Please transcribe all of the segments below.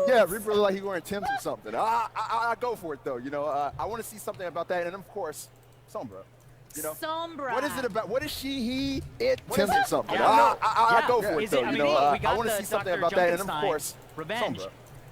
Yeah, Reaper look like he's wearing Timbs or something. I go for it though. You know, I want to see something about that, and of course, Sombra. You know, Sombra. what is it about? What is she, he, it, Timbs or something? Yeah. I go for it though. You know, I want to the see something Dr. about that, and of Junkenstein course, Revenge. Sombra.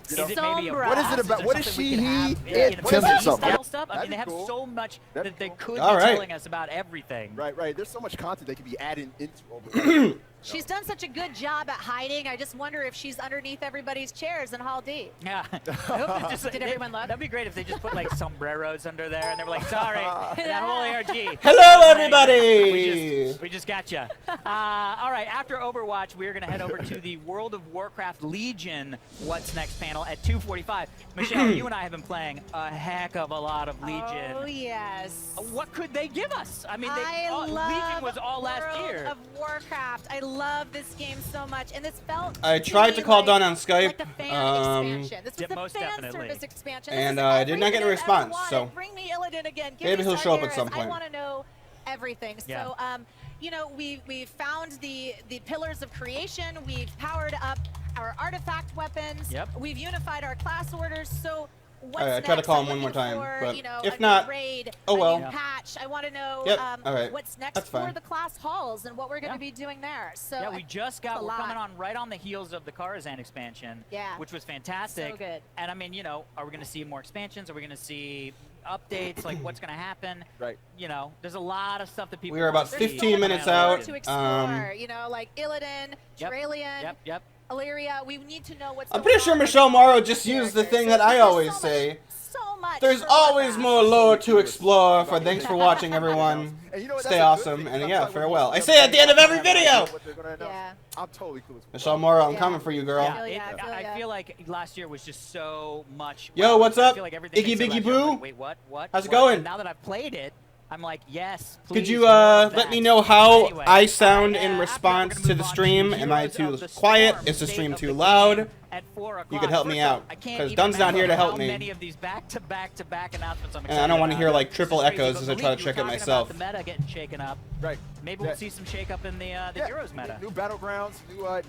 Is it maybe a what is it about? What is she, he, it, Timbs Timbs or something? style stuff? I mean, they have cool. so much that they could be right. telling us about everything. Right. There's so much content they could be adding into over. She's done such a good job at hiding. I just wonder if she's underneath everybody's chairs in Hall D. Yeah. I hope it's just, Did everyone look? That'd be great if they just put like sombreros under there and they were like, sorry, that whole ARG. Hello, everybody. We just got you. All right, after Overwatch, we're going to head over to the World of Warcraft Legion What's Next panel at 2:45. Michelle, you and I have been playing a heck of a lot of Legion. Oh, yes. What could they give us? I mean, Legion was all last year. World of Warcraft. I love this game so much, and this felt. I tried to call like, Dunn on Skype. Like the fan expansion. This was yeah, the most fan definitely. service expansion. And I did not get a response, so bring me Illidan again. Give maybe me he'll show up at Sargeras. some point. I want to know everything. Yeah. So, you know, we found the pillars of creation. We've powered up our artifact weapons. Yep. We've unified our class orders. So. What's All right, I next? tried to call I'm him one more looking time, for, but you know, if a not, new raid, oh well. a new patch. I want to know Yep. All right. what's next That's fine. for the class halls and what we're going to be doing there. So yeah, we just got, a we're coming lot. on right on the heels of the Karazhan expansion, Yeah. which was fantastic. So good. And I mean, you know, are we going to see more expansions? Are we going to see updates? Like, what's going to happen? Right. You know, there's a lot of stuff that people. We are about want to see. 15 minutes More out. to explore, you know, like Illidan, Yep. Dralian, Yep. Illyria. We need to know what's I'm going pretty sure on with Michelle these Morrow just characters. used the thing that So I there's always so say. much, so much. There's for always Warcraft. more lore to explore. For thanks for watching, everyone. And you know what, Stay that's a good awesome, thing, and 'cause yeah, I'm like, farewell. when I say at the end of every video. what they're gonna announce, Yeah. I'm totally clueless. Michelle Morrow, I'm Yeah. coming for you, girl. Yeah, feel ya, I feel I ya. feel like last year was just so much. Yo, what's I up? feel like everything Iggy they said Biggy last year, I'm Boo? like, wait, what? How's it What? going? And now that I've played it, I'm like, yes, please. Could you more of let that. me know how Anyway, I sound after in that, we're response gonna to move the on stream? Am I Heroes too of the quiet? Storm, Is the State stream of too the loud? Game at 4 o'clock. You could help me First off, out, I can't 'cause even Dunn's not here to imagine help how me. many of these back-to-back announcements I'm And I don't want to hear about. like triple This is crazy, echoes but as I try to Malik, check you it were talking myself. about the meta getting shaken up. Right. Maybe we'll see some shake-up in the Heroes meta. New battlegrounds,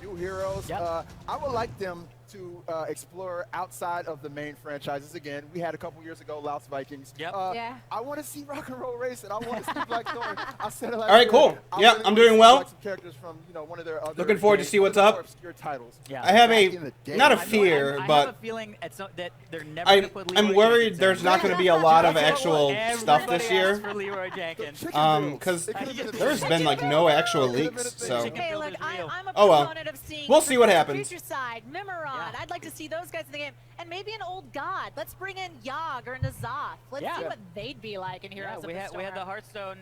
new heroes. Yep. I would like them to explore outside of the main franchises again. We had a couple years ago, Laos Vikings. Yep. Yeah. I want to see Rock and Roll Racing. I want to see Blackthorn. I said it last All right, year. cool. I Yeah, really I'm wanna doing see, well. like, some characters from one of their other Looking forward to games, see what's more up. obscure titles. Yeah. I have Back a in the day. not a I know, fear, I have a but feeling that they're never going to put Leroy I'm worried Jenkins there's in. not going to be a lot of That's what actual stuff this everybody year. asks for Leroy Jenkins. Because there's been like no actual leaks, so Chicken Hey, look, builder's real. I'm a Oh, well. proponent of seeing We'll see what Professor happens. Future Side, Mimiron. Yeah. I'd like to see those guys in the game. And maybe an old god. Let's bring in Yogg or N'Zoth. Let's Yeah. see what they'd be like in Heroes Yeah, of we the had the Storm. Hearthstone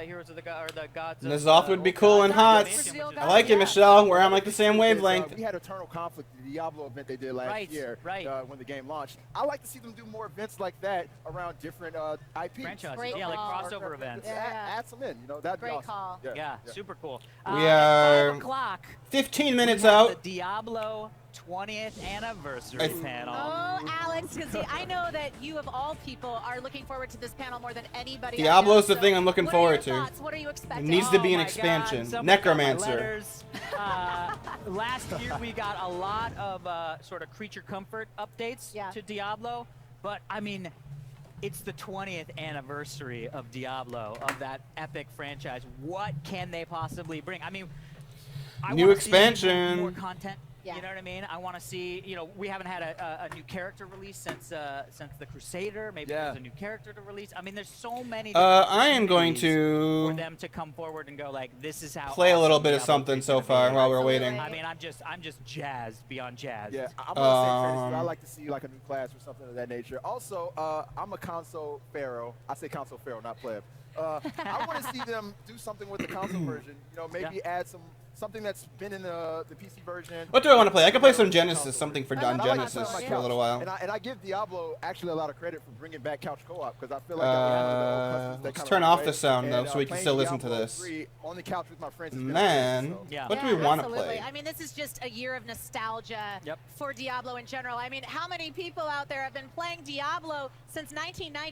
Heroes of the Gods. of, N'Zoth would be Old cool Gods and hot. Animation, which is I like it, awesome. Michelle. We're on like the same wavelength. We had Eternal Conflict, the Diablo event they did last Right, year right. when the game launched. I like to see them do more events like that around different IPs. Franchises, Great yeah, like call. crossover events. Yeah. Add some in, that'd be Great awesome. call. Yeah, super cool. We At are 5 o'clock, 15 minutes we have out. the Diablo 20th anniversary panel. Oh, Alex, because I know that you of all people are looking forward to this panel more than anybody. Diablo's I know. the thing I'm looking what are your forward to. thoughts? What are you It expecting? needs to be an my expansion. God, someone got my Necromancer. letters. Last year we got a lot of sort of creature comfort updates Yeah. to Diablo, but I mean, it's the 20th anniversary of Diablo, of that epic franchise. What can they possibly bring? I mean, I New wanna see expansion. more content. Yeah. You know what I mean? I want to see, we haven't had a new character release since the Crusader. Maybe there's a new character to release. I mean, there's so many. I am going for to them to come forward and go like, this is how. play a little awesome bit of Diablo something 3's so gonna far be. while we're Absolutely. waiting. I mean, I'm just jazzed beyond jazzed. Yeah, I'm gonna say I Um, like to see like a new class or something of that nature. Also, I'm a console pharaoh. I say console pharaoh, not pleb. I want to see them do something with the console version. Maybe add something that's been in the PC version. What do I want to play? I can play some Genesis, something for Don I like Genesis something like for a little while. And I give Diablo actually a lot of credit for bringing back couch co-op because I feel like that was one of the old customs that Let's kinda turn went off away. the sound though, And, so we can playing still listen to Diablo this. 3 on the couch with my friends has been Man, amazing, so. Yeah. what do we want to absolutely. play? I mean, this is just a year of nostalgia Yep. for Diablo in general. I mean, how many people out there have been playing Diablo since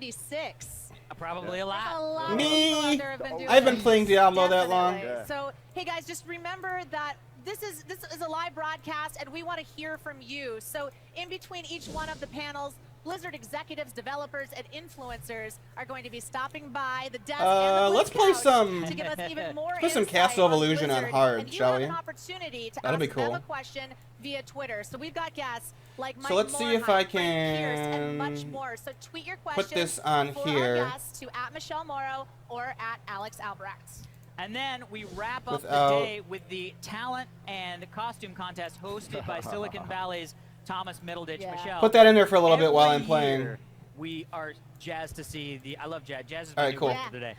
1996? Probably a A lot. lot Me? of people out there have been doing I've been it. playing Diablo that long. Definitely. Yeah. So, hey guys, just remember that this is a live broadcast, and we want to hear from you. So in between each one of the panels, Blizzard executives, developers, and influencers are going to be stopping by the desk and the let's play some. to give us even more Put some insight Castle of on Illusion on Blizzard. hard, And you shall have we? an opportunity to That'd be ask them cool. a question via Twitter. So we've got guests like Mike So let's see if I Morhaime, Frank Pierce, and can much more. So tweet your questions put this on for here. our guests to @MichelleMorrow or @AlexAlbrecht. And then we wrap up Without- the day with the talent and costume contest hosted by Silicon Valley's Thomas Middleditch. Yeah. Michelle, Put that in there for a little bit while every I'm playing. year, we are jazzed to see the. I love jazz. Jazz is All my right, new cool. word for today.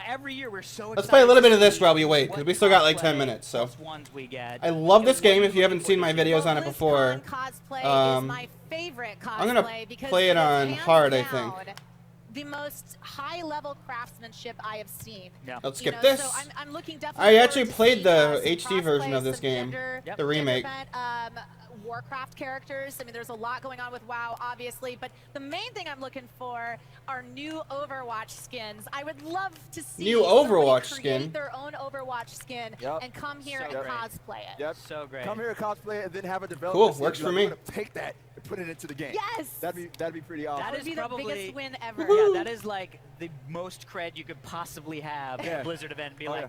Every year we're so excited. Let's play a little bit to of this see while we wait, 'cause what we still got like cosplay 10 minutes, so. plus ones we get. I love this And game. what If you haven't seen my videos on it before, BlizzCon cosplay is um, my favorite cosplay I'm gonna because play it is on hands hard, I down think. The most high-level craftsmanship I have seen. Yeah. Let's You skip know, this. So I'm looking I definitely actually forward to played see, the some HD version cosplay, of this some game, gender Yep. the remake. different, Warcraft characters. I mean, there's a lot going on with WoW, obviously, but the main thing I'm looking for are new Overwatch skins. I would love to see New somebody Overwatch create skin? their own Overwatch skin Yep. and come here So and great. cosplay it. Yep. So great. Come here, cosplay, and then have a developer. Cool, say, works like, for we're me. gonna take that and put it into the game. Yes. That'd be pretty awesome. That That is would be the probably- biggest win ever. Yeah, that is like the most cred you could possibly have at Yeah. a Blizzard event. Be Oh, like, yeah.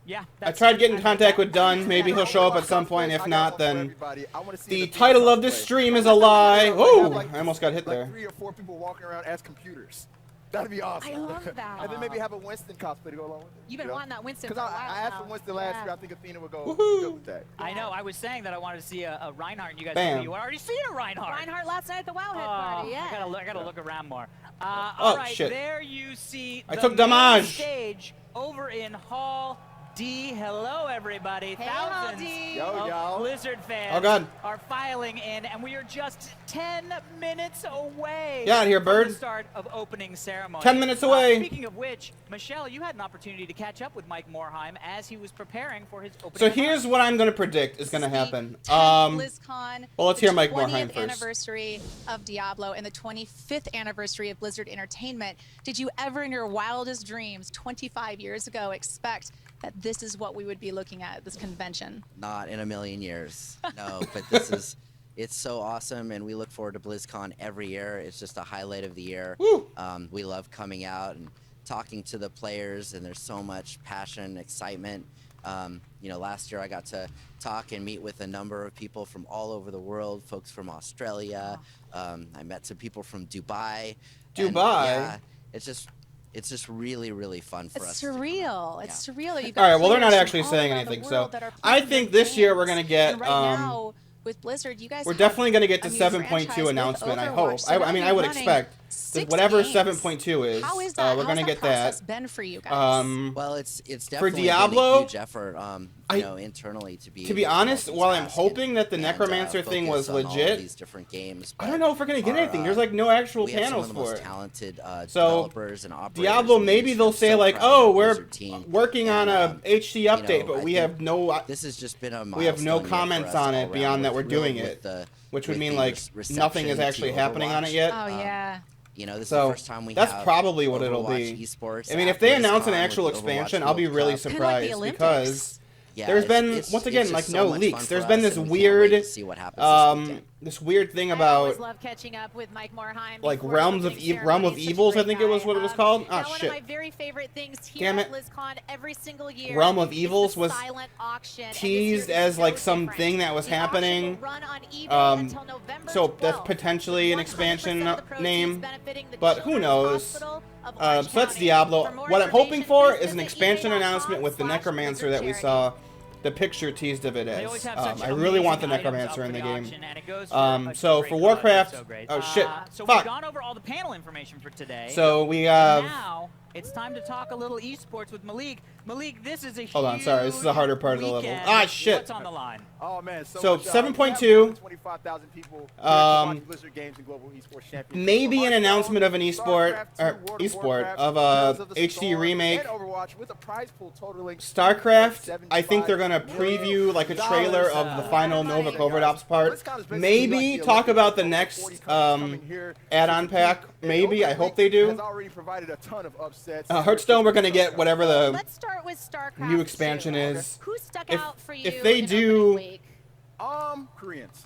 yeah. I that's tried it. getting in I contact think with Dunn. Maybe he'll show up at some point. If not, then Everybody. I wanna see the the title of this cosplay. stream is a lie. Like, Oh, have, like, I almost got hit like there. 3 or 4 people walking around as computers. That'd be awesome. I love that. And then maybe have a Winston cosplay to go along with it. You've been wanting that Winston Because for a while I asked now. for Winston last Yeah. year. I think Athena would go Woohoo. good with that. I know. I was saying that I wanted to see a Reinhardt, and you guys Bam. told me you already seen a Reinhardt. Reinhardt last night at the WoW Head Oh, party, yeah. I gotta look around more. Oh, All right, shit. there you see I the took main damage. stage over in Hall D. Hello, everybody. Hey, Thousands Hall D. Yo, of yo. Blizzard fans Oh, God. are filing in, and we are just 10 minutes away Get outta here, from bird. the start of opening ceremony. 10 minutes away. Speaking of which, Michelle, you had an opportunity to catch up with Mike Morhaime as he was preparing for his opening So remarks. here's what I'm going to predict is going to happen. 10th BlizzCon, well, let's the hear Mike 20th Morhaime first. anniversary of Diablo and the 25th anniversary of Blizzard Entertainment. Did you ever in your wildest dreams 25 years ago expect that this is what we would be looking at this convention? Not in a million years. No, but this is, it's so awesome, and we look forward to BlizzCon every year. It's just a highlight of the year. Woo. We love coming out and talking to the players, and there's so much passion, excitement. You know, last year I got to talk and meet with a number of people from all over the world, folks from Australia. I met some people from Dubai. And, Dubai? yeah, it's just really, really fun for us. It's to come out. surreal. Yeah. It's surreal. You've All right, got well, they're not players actually from all saying around the anything, world so that are I playing think their this year we're games. gonna get, And right now, with Blizzard, you guys we're have definitely going to get a the new 7.2 franchise with announcement, I hope. Overwatch, so I mean, I they'll would be running expect that 6 whatever games. 7.2 is, How is that? we're going to How's get process that. been for you guys? Well, it's For definitely Diablo, been a huge effort, I- you know, internally to be. To be able honest, while I'm multitask hoping that the and, Necromancer thing focus was on all of legit, these different games, I don't but know if we're going to get our, anything. There's like no actual we have some panels of the for most it. talented So, developers and operators. Diablo, and maybe leaders they'll from say like, StarCraft oh, and we're Blizzard team. working on And, a HD you update, know, but I we think have no, This has just been a we have no milestone year for comments us on all it around. beyond that we're thrilled doing with it, the- which would with mean the like reception nothing is to actually happening on it Overwatch. yet. Oh, yeah. You know, this So, is the first time we that's have probably what it'll Overwatch be. esports I mean, if at they announce an BlizzCon actual with the Overwatch expansion, I'll be World really Cup. Kinda like the surprised Olympics. because Yeah, there's been, it's once again, just like, so no much leaks. fun There's for been us, this and we can't wait weird, to see what happens this weekend. this weird thing I always about love catching up with Mike Morhaime. like before Realm of opening ceremony. Realm of He's such a Evils, I great think it was guy. what it was called. Now, Ah, one shit. of my very favorite things here Damn at it. BlizzCon every single year. Realm of is Evils the was silent auction, and this teased year is as no like some different. thing that was The auction happening. will run on eBay Um, until November so that's 12th. potentially an 100% expansion of the proceeds name, benefiting the but who Children's knows? Hospital of So Orange that's County. Diablo. For more What I'm hoping information, for please is an visit expansion ebay.com/blizzardcharity. announcement with the Necromancer that we saw. The picture teased of it They as. always have such I really want the amazing items Necromancer up in for the the game. auction, and it goes So great for cause. Warcraft, It's so great. oh shit, So fuck. we've gone over all the panel information for today. So we And have. now it's time to talk a little esports with Malik. Malik, this is a Hold on, sorry, this is the huge harder part of the level. weekend. Ah, shit. What's on the line? Oh man, So, much, 7.2, 25,000 people Blizzard Games and Global Esports Championship. maybe an Hearthstone, announcement of an esport StarCraft 2, or World of esport Warcraft, of Tales a of the HD Storm, remake. and Overwatch with a prize pool totaling StarCraft, I think they're gonna $75 preview like a trailer of the final Nova Covert Ops part. BlizzCon is basically Maybe like the talk Olympics about the with next 40 countries coming here add-on to pack. compete. And Maybe, I Overwatch hope they do. has already provided a ton of upsets. Hearthstone, we're gonna get whatever the Let's start start with StarCraft. new expansion 2. is. Who stuck If- out for you? if they in do- opening week? Koreans.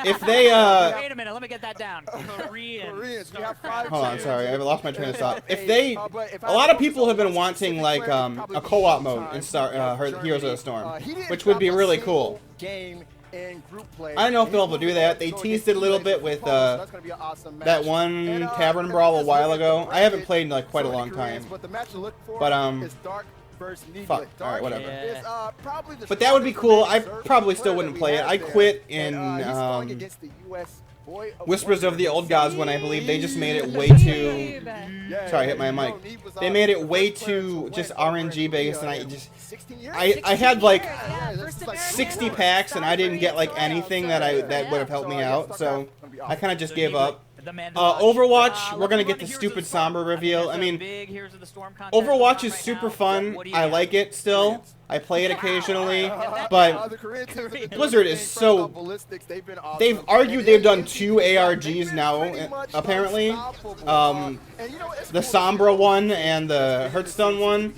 If they Wait a minute, let me get that down. Korean. Koreans. We have 5 Hold on, players. sorry, I lost my train of thought. If Hey, they, but if a I lot of focus people on have been one wanting specific like player, it'd probably a be co-op Showtime mode in Heroes of the Storm, He didn't which would be drop a really single cool. Game in group play. I don't know if they'll In do group that. play, They so teased against it a little teammates bit from with Poland, so that's gonna be an awesome that match. one And, Tavern if Brawl we a just while look at ago. the I haven't bracket, played in like quite a so many long Koreans, time. But the match to look for But, is Dark versus Needlet. fuck. Dark Alright, whatever. is, probably the But that would be strongest cool. I reserve probably player still that wouldn't we play it. have I there. quit And, in he's going against the US Boy of Whispers of the Wonder. Old Gods when I believe they just made it way too. Yeah, Sorry, I hit my you know, mic. Need was, They made it the way first player to too win just over RNG in based, Korea and I in just 16 years. I had like Yeah, this first is like American 60 ever. packs and I didn't get like South Korea, anything so- that yeah. would have helped me out, so I kind of just gave up. The man Overwatch, we're gonna get the stupid Sombra reveal. I mean, Overwatch is super fun. I like it still. I play it occasionally, but Blizzard is so. They've argued they've done 2 ARGs now, apparently. The Sombra one and the Hearthstone one.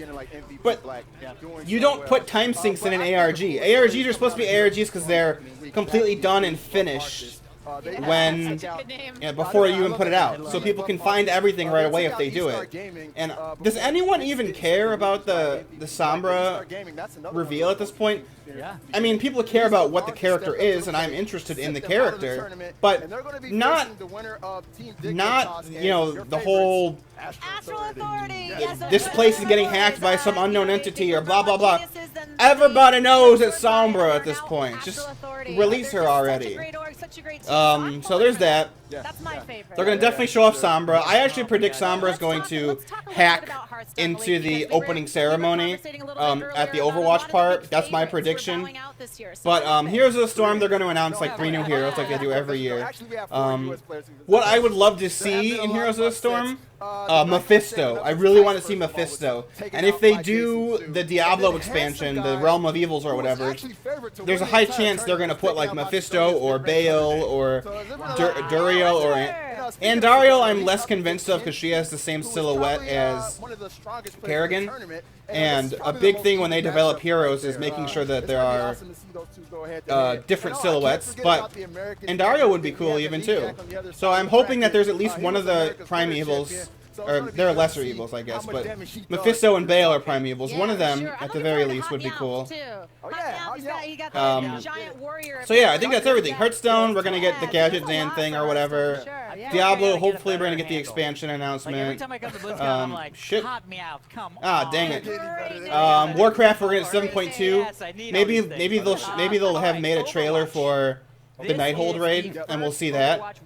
But you don't put time sinks in an ARG. ARGs are supposed to be ARGs because they're completely done and finished when before you even put it out, so people can find everything right away if they do it. And does anyone even care about the Sombra reveal at this point? I mean, people care about what the character is, and I'm interested in the character, but not you know, the whole Astral Authority. Yes, this place is getting hacked by some unknown you know, entity they or blah blah blah. geniuses and Everybody they- knows it's Sword Knight Sombra are at this now point. Astral Just Authority. release They're her just already. Such a great org, such a great team. So there's that. That's my favorite. They're gonna definitely show off Sombra. I actually predict Sombra is going to hack into the opening ceremony at the Overwatch part. That's my prediction. But Heroes of the Storm, they're going to announce like 3 new heroes like they do every year. What I would love to see in Heroes of the Storm, Mephisto. I really want to see Mephisto. And if they do the Diablo expansion, the Realm of Evils or whatever, there's a high chance they're going to put like Mephisto or Baal or Duriel or Andariel. I'm less convinced of because she has the same silhouette as Kerrigan. And a big thing when they develop heroes is making sure that there are different silhouettes, but Andariel would be cool even too. So I'm hoping that there's at least one of the Primevals, or they're lesser evils, I guess, but Mephisto and Baal are Primevals. One of them, at the very least, would be cool. So yeah, I think that's everything. Hearthstone, we're gonna get the Gadget Zan thing or whatever. Diablo, hopefully we're gonna get the expansion Like every announcement. time I come to BlizzCon, I'm like, shit. hot meow, come on. Ah, dang it. Warcraft, we're gonna get 7.2. Maybe they'll have made a trailer for the Nighthold raid, and we'll see that.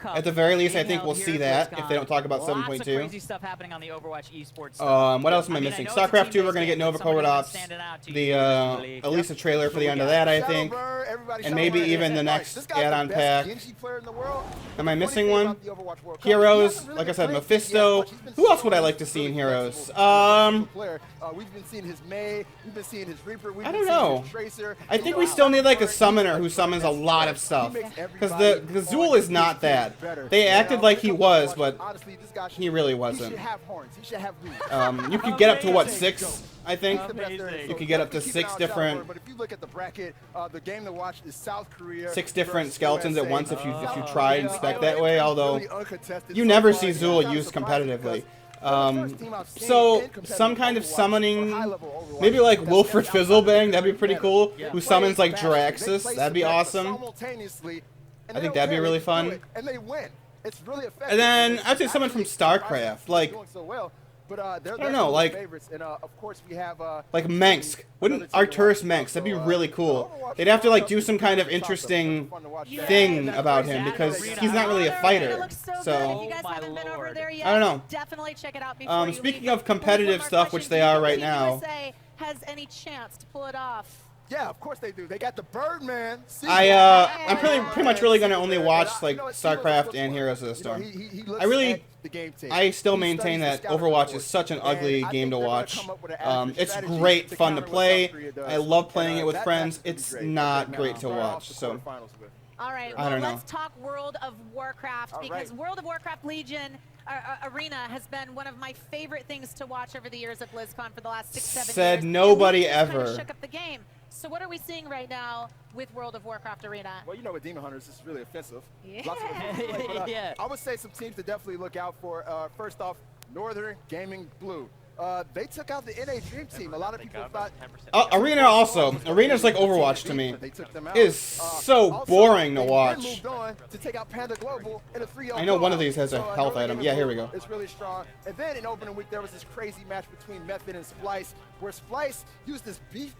At the very least, I think we'll see that if they don't talk about Lots of 7.2. crazy stuff happening on the Overwatch esports stuff. What else am I mean, missing? know it's a StarCraft 2, we're team-based gonna get game, Nova but somebody's Cordops. standing out to The you usually. at least a trailer for the end of that, I think. And maybe even the next add-on pack. Am I missing one? Heroes, like I said, Mephisto. Who else would I like to see in Heroes? We've been seeing his May, we've been seeing his Reaper, we've I been don't seeing know. his Tracer. I think we still need like a summoner who summons a lot of stuff. Because the Zool is not that. They acted like he was, but he really He wasn't. should have horns. He should have You could get up to what, 6? I think. Amazing. You could get up to 6 different. But if you look at the bracket, the game to watch is South Korea. 6 different versus skeletons at USA. once if you try and spec that way. Although Really uncontested you so never far. see It's Zool not used surprising competitively. because So some kind of summoning, maybe like Wilfred Fizzlebang, that'd be pretty cool. Who summons like Jiraxis, that'd be awesome. I think that'd be really fun. And they win. It's really effective. And then I'd say someone from StarCraft, like I don't know, like of course we have like Mengsk. Wouldn't Arcturus Mengsk? That'd be really cool. They'd have to like do some kind of interesting thing about him because he's not really a fighter. So I don't know. Definitely check it out before you speaking leave. of competitive One more stuff, which question. they Do you are think right Team now. USA has any chance to pull it off? Yeah, of course they do. They got the Birdman. I'm pretty much really gonna only watch like StarCraft and Heroes of the Storm. I still maintain that Overwatch is such an ugly game to watch. It's great fun to play. I love playing it with friends. It's not great to watch. So All right, I well, don't know. let's talk World of Warcraft because World of Warcraft Legion Arena has been one of my favorite things to watch over the years at BlizzCon for the last 6-7 years. Said nobody And we just ever. kinda shook up the game. So what are we seeing right now with World of Warcraft Arena? Well, you know, with Demon Hunters, it's really offensive. Yeah. Lots of offensive play, but, Yeah. I would say some teams to definitely look out for. First off, Northern Gaming Blue. They took out the NA Dream Team. A lot of people thought. Arena also. Arena's like Overwatch to me. They took them out. It is so Also, boring to they watch. moved on to take out Panda Global in a 3-0 I know one of blowout. these has a So, health Northern item. Gaming Yeah, here Blue we go. It's really strong. And then in opening week, there was this crazy match between Method and Splice, where Splice used this beast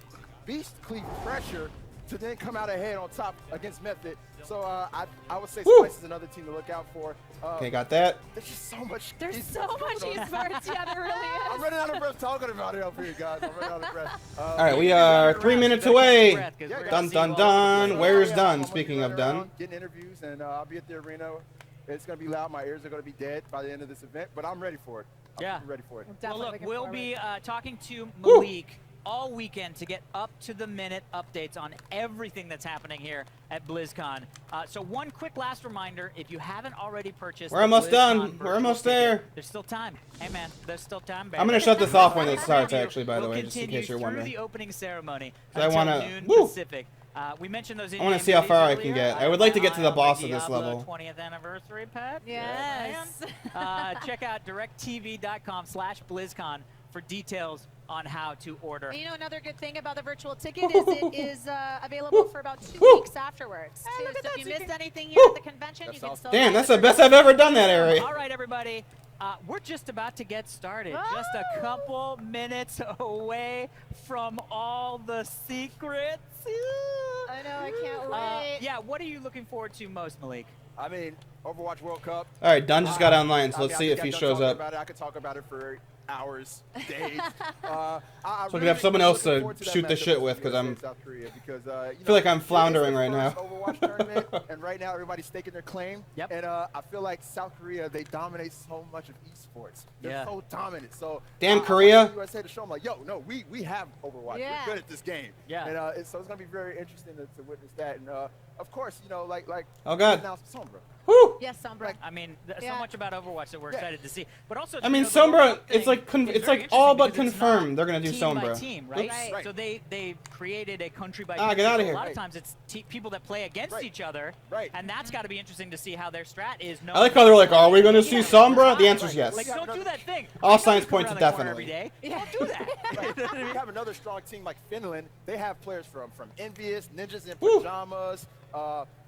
cleave pressure to then come out ahead on top against Method. So I would say Woo. Splice is another team to look out for. Okay, got that. There's just so much. There's esports so much going on. esports. Yeah, there really is. I'm running out of breath talking about it up here, guys. I'm running out of breath. All right, we are 3 minutes away. Yeah, Dun, guys. dun, dun. Where's Yeah, Dunn? I'm Speaking gonna of be running Dunn. around, getting interviews, and I'll be at the arena. It's going to be loud. My ears are going to be dead by the end of this event, but I'm ready for it. Yeah. I'm ready for it. Well, Definitely look, looking we'll forward. be talking to Woo. Malik all weekend to get up-to-the-minute updates on everything that's happening here at BlizzCon. So one quick last reminder, if you haven't already purchased We're the almost BlizzCon done. We're virtual almost ticket, there. There's still time. Hey, man, there's still time, baby. I'm going to shut this off when it starts, Preview actually, by the will way, just in continue case you're through wondering. the opening ceremony I until wanna- noon woo. Pacific. We mentioned those. I wanna in-game see how goodies far I can earlier. get. I would like to get to the have boss my of this Diablo level. 20th anniversary pack. Yes. Check out directtv.com/BlizzCon for details on how to order. And you know, another good thing about the virtual ticket is it is available for about 2 Woo. weeks afterwards. Hey, look too. at So that, if so you you missed can- anything here Woo. at the convention, That's you can awesome. still Damn, get that's it. the best I've ever done that area. All right, everybody. We're just about to get started. Just a couple minutes away from all the secrets. I know, I can't wait. Yeah, what are you looking forward to most, Malik? I mean, Overwatch World Cup. All right, Dunn just got online, so I mean, let's I see think if he I'm done shows talking up. about it. I could talk about it for hours, days. So we can have someone else to shoot the shit with, because I'm. South Korea, because I feel like I'm floundering right now. Overwatch tournament, and right now everybody's staking their claim. Yep. And I feel like South Korea, they dominate so much of esports. They're Yeah. so dominant. So Damn, I Korea. want the USA to show them like, yo, no, we have Overwatch. Yeah. We're good at this game. Yeah. And so it's gonna be very interesting to witness that. And of course, you know, like Oh, God. announced Sombra. Whew. Yes, Sombra. I mean, so Yeah. much about Overwatch that we're Yeah. excited to see. But also, I mean, you know, the Sombra, Overwatch it's thing like is it's very like all but interesting because it's not confirmed they're gonna do team by Sombra. team, right? Oops. Right. So they created a country by Ah, team. get outta So here. A lot Right. of times it's people that play against Right. each other, Right. and that's got to be interesting to see how their strat is. I like how they're like, are we gonna see Sombra? The answer's yes. Like, don't do that thing. All I know signs you come point to around the corner definitely. Every day. Yeah. Don't do that. We have another strong team like Finland. They have players from Envious, Ninjas in Woo. Pajamas.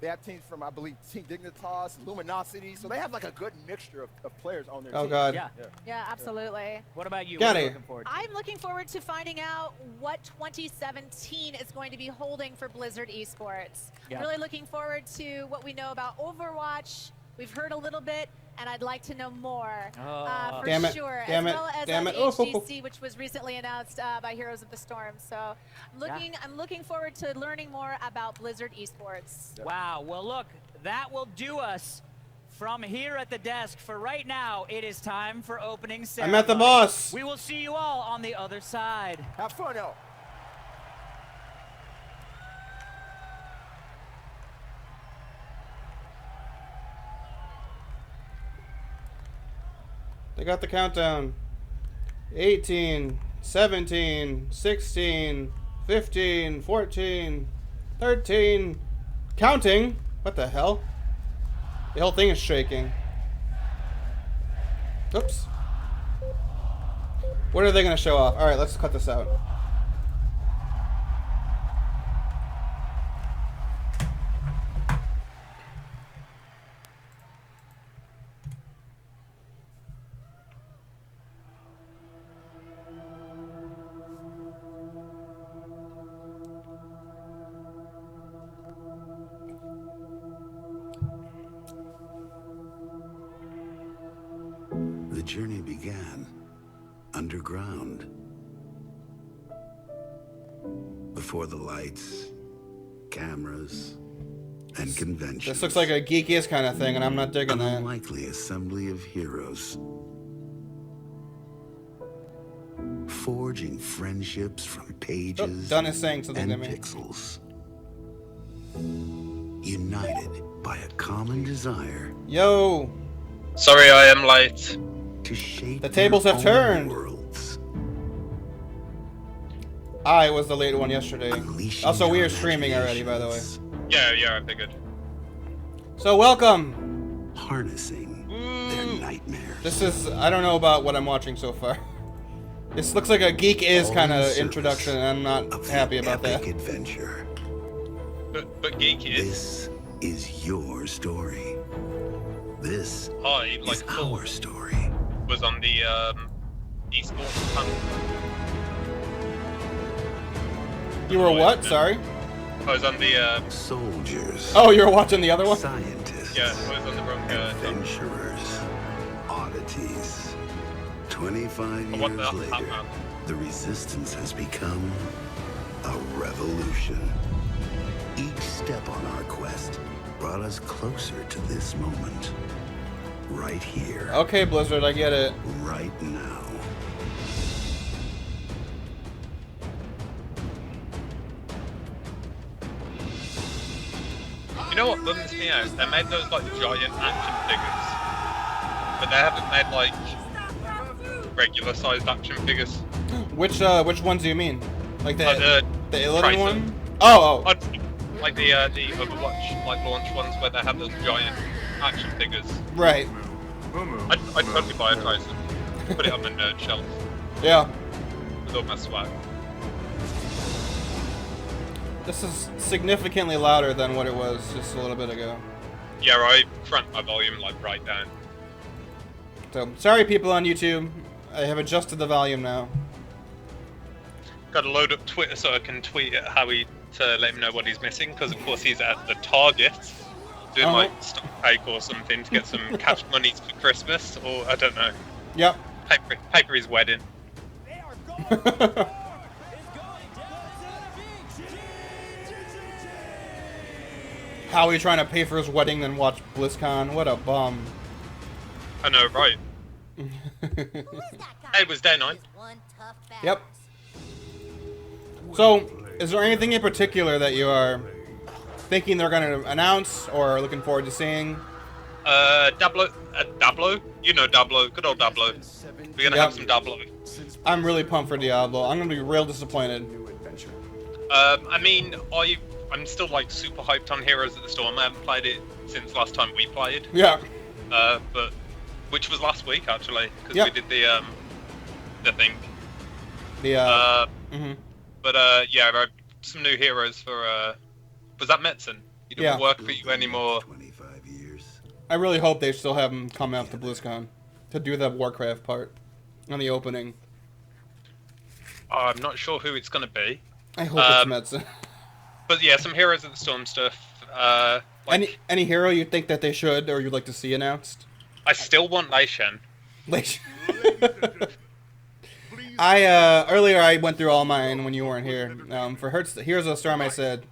They have teams from, I believe, Team Dignitas, Luminosity. So they have like a good mixture of players on their Oh team. God. Yeah. Yeah, absolutely. What about you? Get What are outta you here. looking forward to? I'm looking forward to finding out what 2017 is going to be holding for Blizzard Esports. Yeah. Really looking forward to what we know about Overwatch. We've heard a little bit, and I'd like to know more Oh. for Damn it, sure. damn as it, well as damn the it. Oh. HGC, which was recently announced by Heroes of the Storm. So I'm looking forward to learning more about Blizzard Esports. Wow. Well, look, that will do us from here at the desk. For right now, it is time for opening I'm ceremony. at the boss. We will see you all on the other side. Have fun, yo. They got the countdown. 18, 17, 16, 15, 14, 13. Counting? What the hell? The whole thing is shaking. Oops. What are they going to show off? Alright, let's cut this out. The journey began underground. Before the lights, cameras, and conventions. This looks like a geekiest kind of thing, and I'm not digging An that. unlikely assembly of heroes. Forging friendships from pages Dunn is saying something and to me. pixels. United by a common desire Yo! Sorry, I am late. To shape The tables your have own turned. worlds. I was the late one yesterday. Unleashing Also, we your are streaming already, by the way. imaginations. Yeah, I figured. So, welcome. Harnessing their nightmares. This is, I don't know about what I'm watching so far. This looks like a Geek Is All kind in of service introduction, and I'm not of the happy about that. epic adventure. But Geek is This is your story. This high, is like full our story. was on the esports panel. You were what? Sorry? I was on the Soldiers. Oh, you were watching the other one? Scientists. yeah, I was on the wrong Adventurers. Oddities. 25 I want years the later, Batman. the resistance has become a revolution. Each step on our quest brought us closer to this moment. Right here. Okay, Blizzard, I get it. Right now. You know what bums me out? They made those like giant action figures, but they haven't made like regular sized action figures. Which ones do you mean? Like the Illidan Triton. one? Oh, oh. Like the Overwatch like launch ones where they have those giant action figures. Right. I'd totally buy a Triton, put it on the nerd shelf Yeah. with all my swag. This is significantly louder than what it was just a little bit ago. Yeah, I cranked my volume like right down. So, sorry people on YouTube. I have adjusted the volume now. Got to load up Twitter so I can tweet at Howie to let him know what he's missing, because of course he's at the Target doing like stock take or something to get some cash money for Christmas, or I don't know. Yep. Pay for his wedding. How are you trying to pay for his wedding then watch BlizzCon? What a bum. I know, right? It was day 9. Yep. So, is there anything in particular that you are thinking they're going to announce or looking forward to seeing? Diablo? You know Diablo, good old Diablo. We're gonna have some Diablo. I'm really pumped for Diablo. I'm gonna be real disappointed. I mean, I'm still like super hyped on Heroes of the Storm. I haven't played it since last time we played. Yeah. But which was last week actually, because we did the thing. But yeah, some new heroes for was that medicine? He doesn't work for you anymore. 25 years. I really hope they still have him come after BlizzCon to do that Warcraft part on the opening. I'm not sure who it's gonna be. I hope it's medicine. But yeah, some Heroes of the Storm stuff. Like, any hero you think that they should or you'd like to see announced? I still want Lei Shen. Earlier I went through all mine when you weren't here. For Heroes of the Storm, I said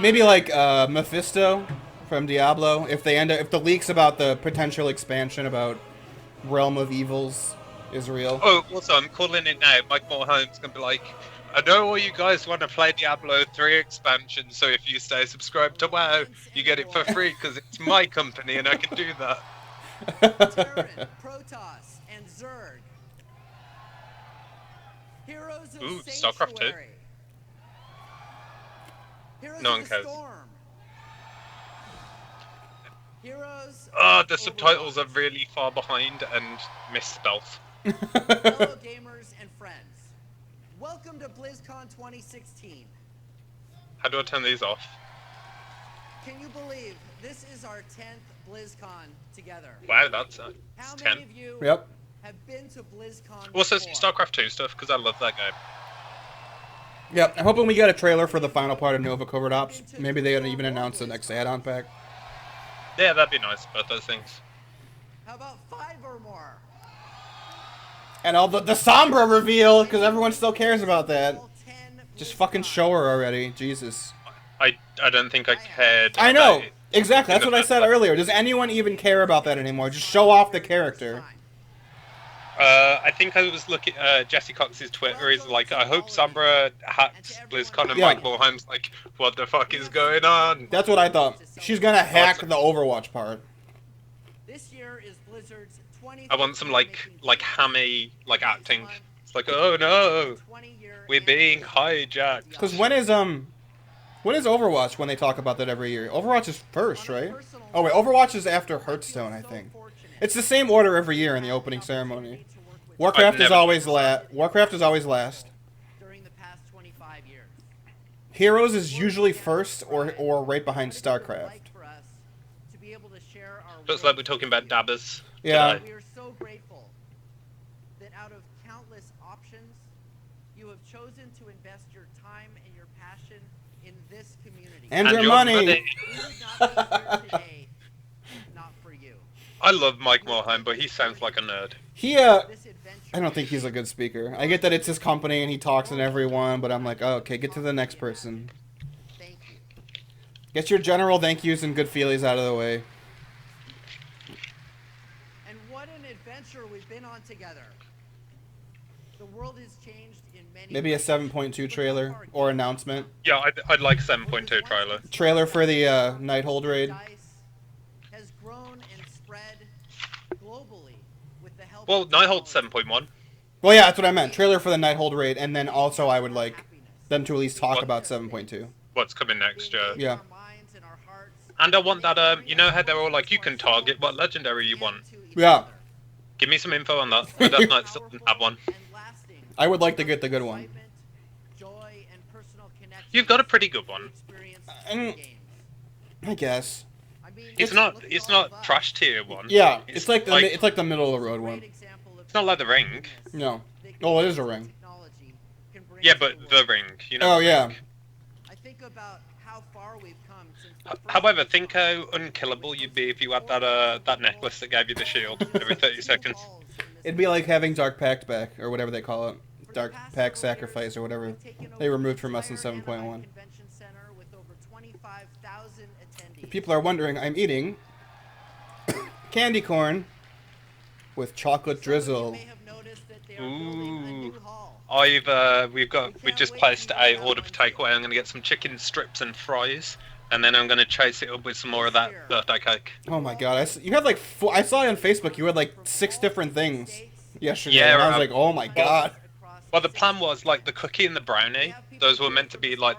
maybe like Mephisto from Diablo. If the leaks about the potential expansion about Realm of Evils is real. Oh, also I'm calling it now. Mike Morehome's gonna be like, I know all you guys want to play Diablo 3 expansion, so if you stay subscribed to WoW, you get it for free because it's my company and I can do that. Terran, Protoss, and Zerg. Heroes of StarCraft 2. Heroes No of one the cares. Storm. Heroes The of subtitles Overwatch. are really far behind and misspelled. Fellow gamers and friends, welcome to BlizzCon 2016. How do I turn these off? Can you believe this is our 10th BlizzCon together? Wow, that's How it's many 10. of you Yep. have been to BlizzCon Also some before? StarCraft 2 stuff because I love that game. Yep. I'm hoping we get a trailer for the final part of Nova Covert Ops. Maybe they even announce the next add-on pack. Yeah, that'd be nice, both those things. How about 5 or more? And all the Sombra reveal, because everyone still cares about that. All 10 Just fucking show her already. Jesus. I don't think I cared. I know. about it. Exactly. That's what I said earlier. Does anyone even care about that anymore? Just show off the character. I think I was looking at Jesse Cox's Twitter. He's like, I hope Sombra hacks BlizzCon, and Yeah. Mike Morehome's like, what the fuck is going on? That's what I thought. She's gonna hack the Overwatch part. This year is Blizzard's 20th. I want some like hammy like acting. It's like, oh no, we're being hijacked. Because when is Overwatch when they talk about that every year? Overwatch is first, right? Oh wait, Overwatch is after Hearthstone, I think. It's the same order every year in the opening ceremony. Warcraft is always Warcraft is always last. During the past 25 years. Heroes is usually first or right behind StarCraft. Looks like we're talking about dabbers. Yeah. Today. We are so grateful that out of countless options, you have chosen to invest your time and your passion in this community. And your money. We would not be here today, not for you. I love Mike Morheim, but he sounds like a nerd. I don't think he's a good speaker. I get that it's his company and he talks to everyone, but I'm like, oh, okay, get to the next person. Thank you. Get your general thank yous and good feelies out of the way. And what an adventure we've been on together. The world has changed in many Maybe a ways. 7.2 trailer or announcement. Yeah, I'd like 7.2 trailer. Trailer for the Nighthold raid. Has grown and spread globally with the help Well, of Nighthold's 7.1. Well, yeah, that's what I meant. Trailer for the Nighthold raid, and then also I would like them to at least talk about 7.2. What's coming next, yeah. Yeah. And I want that, you know how they're all like, you can target what legendary you want. Yeah. Give me some info on that. I don't know, still didn't have one. I would like to get the good one. You've got a pretty good one. I guess. It's not trash tier one. Yeah, it's like the middle of the road one. It's not like the ring. No. Oh, it is a ring. Yeah, but the ring, you know. Oh yeah. I think about how far we've come since However, think how unkillable you'd be if you had that necklace that gave you the shield every 30 seconds. It'd be like having Dark Pact back, or whatever they call it. Dark Pact Sacrifice, or whatever they removed from us in 7.1. If people are wondering, I'm eating candy corn with chocolate drizzle. Ooh. We just placed a order for takeaway. I'm gonna get some chicken strips and fries, and then I'm gonna chase it up with some more of that birthday cake. Oh my god, you had like I saw on Facebook you had like 6 different things yesterday. Yeah, and I was like, oh my god. Well, the plan was like the cookie and the brownie. Those were meant to be like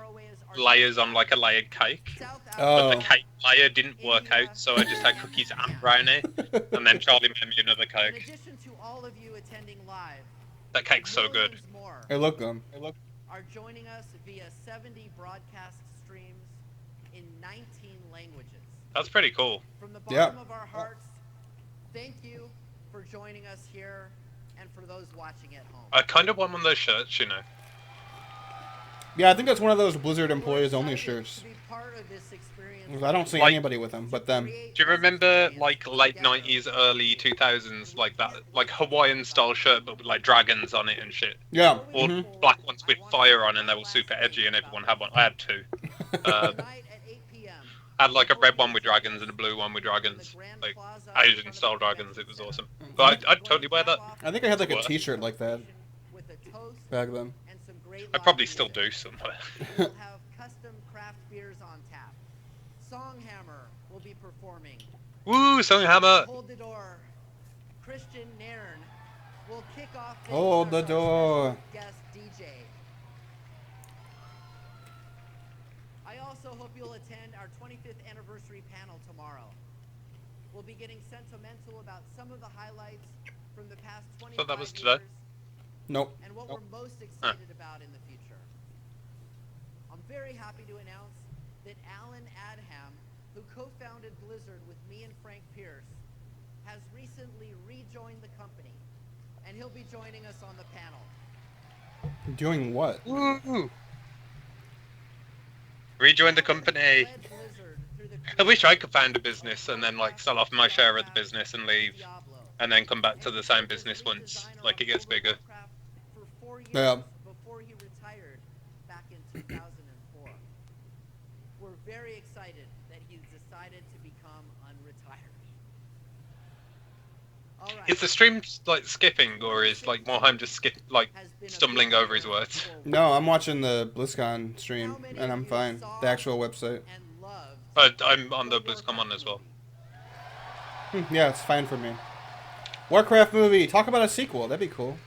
layers on like a layered cake. Oh. But the cake layer didn't work out, so I just had cookies and brownie, and then Charlie made me another cake. In addition to all of you attending live, That cake's so good. It looked good. Are joining us via 70 broadcast streams in 19 languages. That's pretty cool. From the bottom of our hearts, thank you for joining us here and for those watching at home. I kind of want one of those shirts, you know. Yeah, I think that's one of those Blizzard employees only shirts. I don't see anybody with them, but them. Do you remember like late 90s, early 2000s, like that, like Hawaiian style shirt but with like dragons on it and shit? Yeah. Or black ones with fire on and they were super edgy and everyone had one. I had 2. I had like a red one with dragons and a blue one with dragons, like Asian style dragons. It was awesome. But I'd totally wear that. I think I had like a T-shirt like that back then. I probably still do somewhere. We'll have custom craft beers on tap. Songhammer will be performing. Woo, Songhammer! Hold the door. Christian Nairn will kick off. Hold the door. Guest DJ. I also hope you'll attend our 25th anniversary panel tomorrow. We'll be getting sentimental about some of the highlights from the past 25 So that was years. today? Nope. And what we're most excited about in the future. I'm very happy to announce that Alan Adham, who co-founded Blizzard with me and Frank Pierce, has recently rejoined the company, and he'll be joining us on the panel. Doing what? Woo! Rejoin the company. I wish I could found a business and then like sell off my share of the business and leave, and then come back to the same business once like it gets bigger. Yeah. Before he retired back in 2004. We're very excited that he's decided to become unretired. All right. Is the stream like skipping, or is like Morheim just stumbling over his words? No, I'm watching the BlizzCon stream, and I'm fine. The actual website. I'm on the BlizzCon one as well. Yeah, it's fine for me. Warcraft movie. Talk about a sequel. That'd be cool.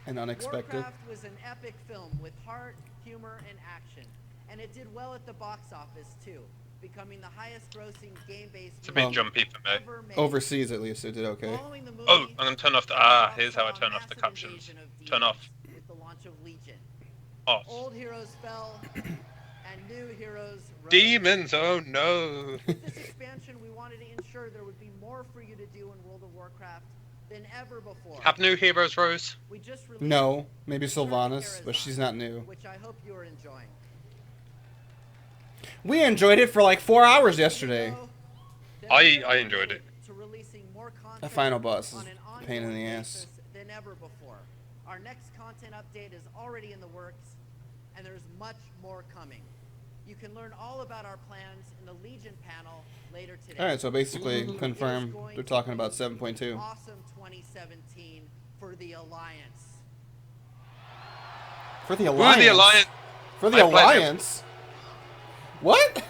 And unexpected. Warcraft was an epic film with heart, humor, and action. And it did well at the box office, too, becoming the highest-grossing game-based It's a bit jumpy for me. ever made. Overseas, at least, it did okay. Following the movie, Oh, I'm going to turn off the... here's how I turn off the captions. Turn off. With the launch of Legion. Off. Old heroes fell, and new heroes rose. Demons, oh no. With this expansion, we wanted to ensure there would be more for you to do in World of Warcraft than ever before. Have new heroes, Rose? We just released No, maybe Sylvanas, but she's not new. which I hope you are enjoying. We enjoyed it for like 4 hours yesterday. I enjoyed it. To releasing more content The final boss is on an a pain in the ongoing ass. basis than ever before. Our next content update is already in the works, and there's much more coming. You can learn all about our plans in the Legion panel later today. Alright, so basically, confirm they're talking about 7.2. Awesome 2017 for the Alliance. For the We're Alliance? the Alliance. For the I played it. Alliance? What?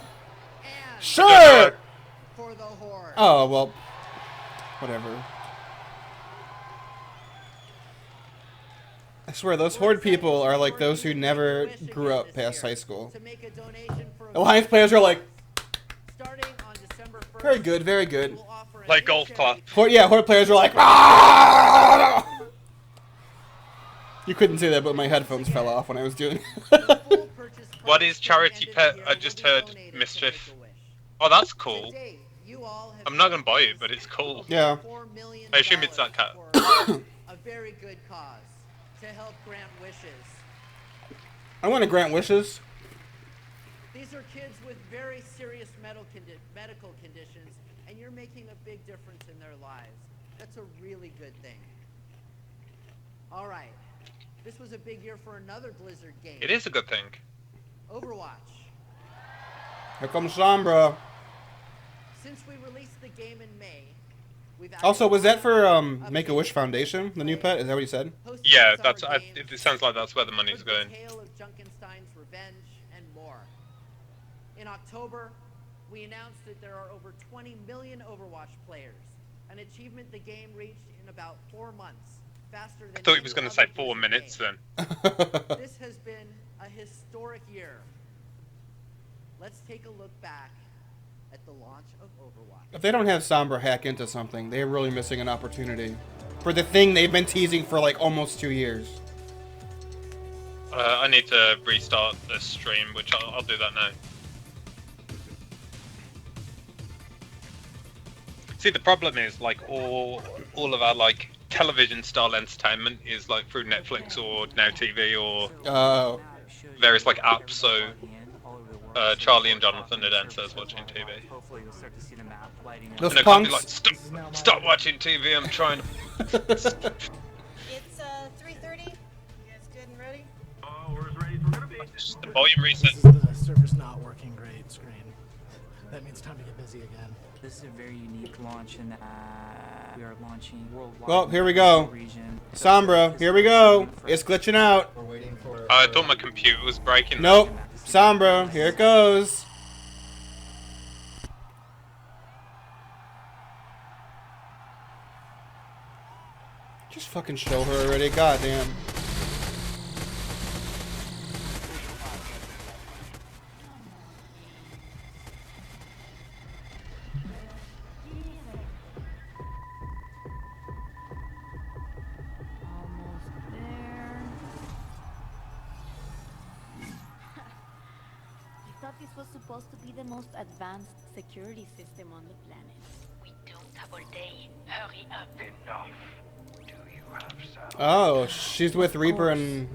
And Sure! for the Horde. Oh, well, whatever. I swear, those Horde people are like those who never grew up past high school. To make a donation for Alliance players are like, starting on December 1st. very good, very good. we'll offer a Like new golf clap. charity Horde, yeah, Horde players are like, "Ah!" You couldn't say that, but my headphones fell off when I was doing The full purchase What price is charity at the end pet? of the year I will just be heard donated to Mischief. Make-A-Wish. Oh, that's To cool. date, you all have I'm not gonna buy it, but it's cool. Yeah. $4 million I assume it's that cat. for a very good cause to help grant wishes. I want to grant wishes. These are kids with very serious medical conditions, and you're making a big difference in their lives. That's a really good thing. All right. This was a big year for another Blizzard game. It is a good thing. Overwatch. Here comes Sombra. Since we released the game in May, we've Also, was that for updated Make-A-Wish Foundation, the new pet? Is that what you said? hosted Yeah, summer that's. games, It sounds like that's where the money's the going. tale of Junkenstein's revenge and more. In October, we announced that there are over 20 million Overwatch players, an achievement the game reached in about 4 months, faster than I thought he any was going to other say 4 Blizzard minutes game. then. This has been a historic year. Let's take a look back at the launch of Overwatch. If they don't have Sombra hack into something, they're really missing an opportunity for the thing they've been teasing for like almost 2 years. I need to restart the stream, which I'll do that now. See, the problem is like all of our like television style entertainment is like through Netflix or Now TV or Oh. various like apps. So Charlie and Jonathan are downstairs watching TV. Those And I can't be like, punks. stop watching TV. I'm trying to. It's 3:30. You guys good and ready? The volume reset. This is the server's not working great screen. That means time to get busy again. This is a very unique launch in that we are launching worldwide. Well, here we go. Region. Sombra, here we go. It's glitching out. We're waiting for. I thought my computer was breaking. Nope. Sombra, here it goes. Just fucking show her already. Goddamn. Almost there. I thought this was supposed to be the most advanced security system on the planet. We don't have all day. Hurry up. Enough. Do you have some? Oh, she's with Reaper and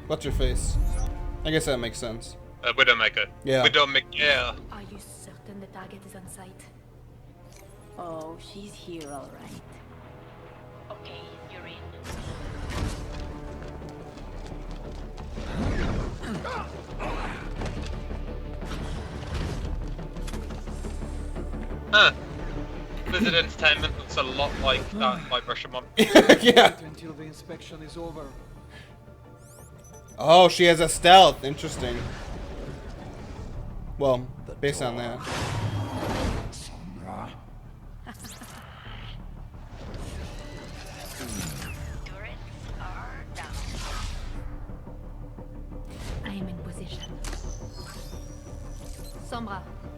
what's her face? I guess that makes sense. Widowmaker. Yeah. Widowmaker. Yeah. Are you certain the target is on site? Oh, she's here, all right. Okay, you're in. Huh. Blizzard Entertainment looks a lot like that by Russian Mom. Yeah. Until the inspection is over. Oh, she has a stealth. Interesting. Well, based on that.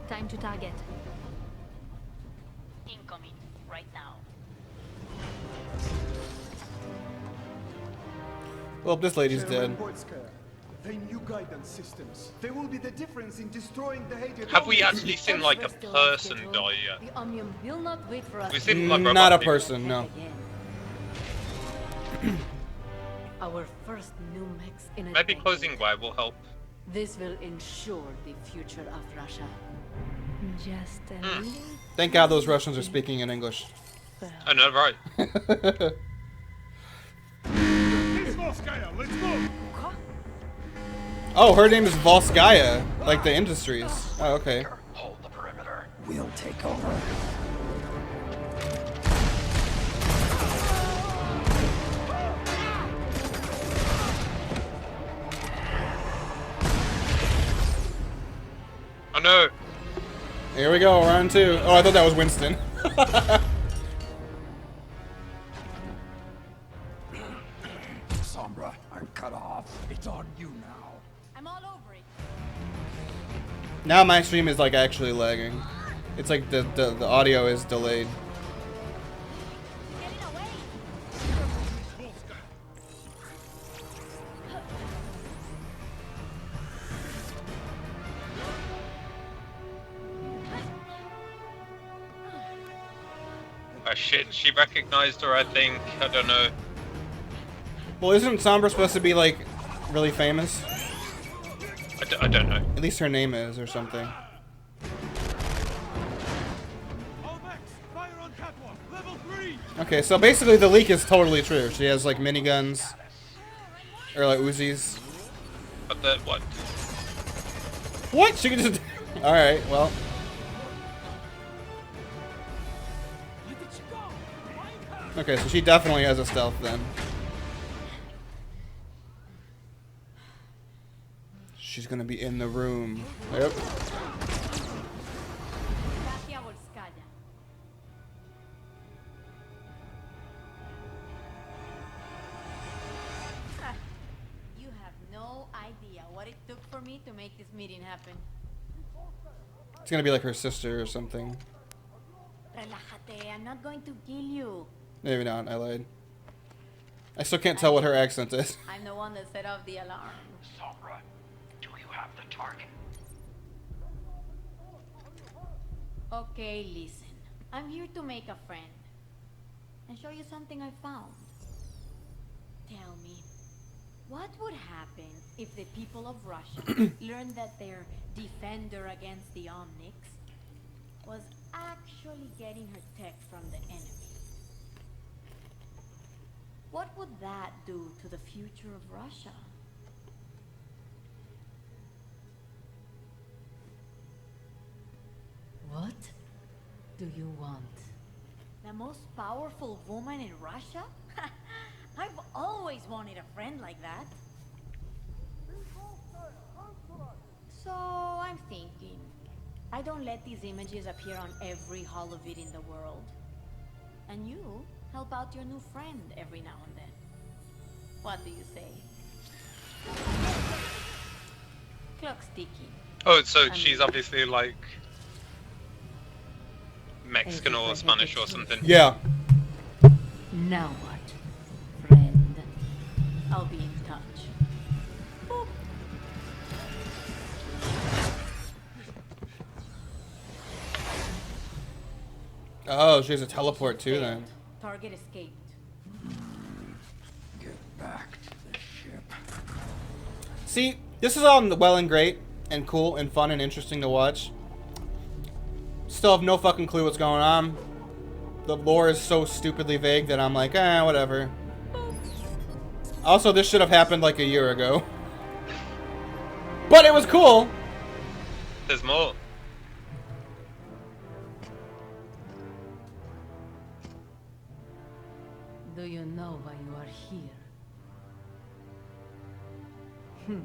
Time to target. Incoming right now. Well, this lady's dead. The new guidance systems. They will be the difference in destroying the hated. Have we actually seen like a person die yet? The Omnium will not wait for us. We've seen like Not a robot people. person, no. Our first new mix in a Maybe decade. closing wire will help. This will ensure the future of Russia. Just a little. Thank God those Russians are speaking in English. I know, right? Let's go. Oh, her name is Volskaya, like the industries. Oh, okay. Hold the perimeter. We'll take over. I know. Here we go, round 2. Oh, I thought that was Winston. Sombra, I'm cut off. It's on you now. I'm all over it. Now my stream is like actually lagging. It's like the audio is delayed. Getting away. Oh shit, she recognized her, I think. I don't know. Well, isn't Sombra supposed to be like really famous? I don't know. At least her name is, or something. Okay, so basically the leak is totally true. She has like miniguns. Or like Uzis. But the what? What? She can just... Alright, well. Okay, so she definitely has a stealth then. She's gonna be in the room. Yep. You have no idea what it took for me to make this meeting happen. It's gonna be like her sister or something. Relájate, I'm not going to kill you. Maybe not, I lied. I still can't tell what her accent is. I'm the one that set off the alarm. Sombra, do you have the target? Okay, listen. I'm here to make a friend. And show you something I found. Tell me, what would happen if the people of Russia learned that their defender against the Omnics was actually getting her tech from the enemy? What would that do to the future of Russia? What do you want? The most powerful woman in Russia? I've always wanted a friend like that. So I'm thinking, I don't let these images appear on every hall of it in the world. And you help out your new friend every now and then. What do you say? Clock's ticking. Oh, so she's obviously like Mexican or Spanish or something. Yeah. Now what, friend? I'll be in touch. Boop. Oh, she has a teleport too then. Target escaped. Get back to the ship. See, this is all well and great and cool and fun and interesting to watch. Still have no fucking clue what's going on. The lore is so stupidly vague that I'm like, whatever. Also, this should have happened like a year ago. But it was cool. There's more. Do you know why you are here?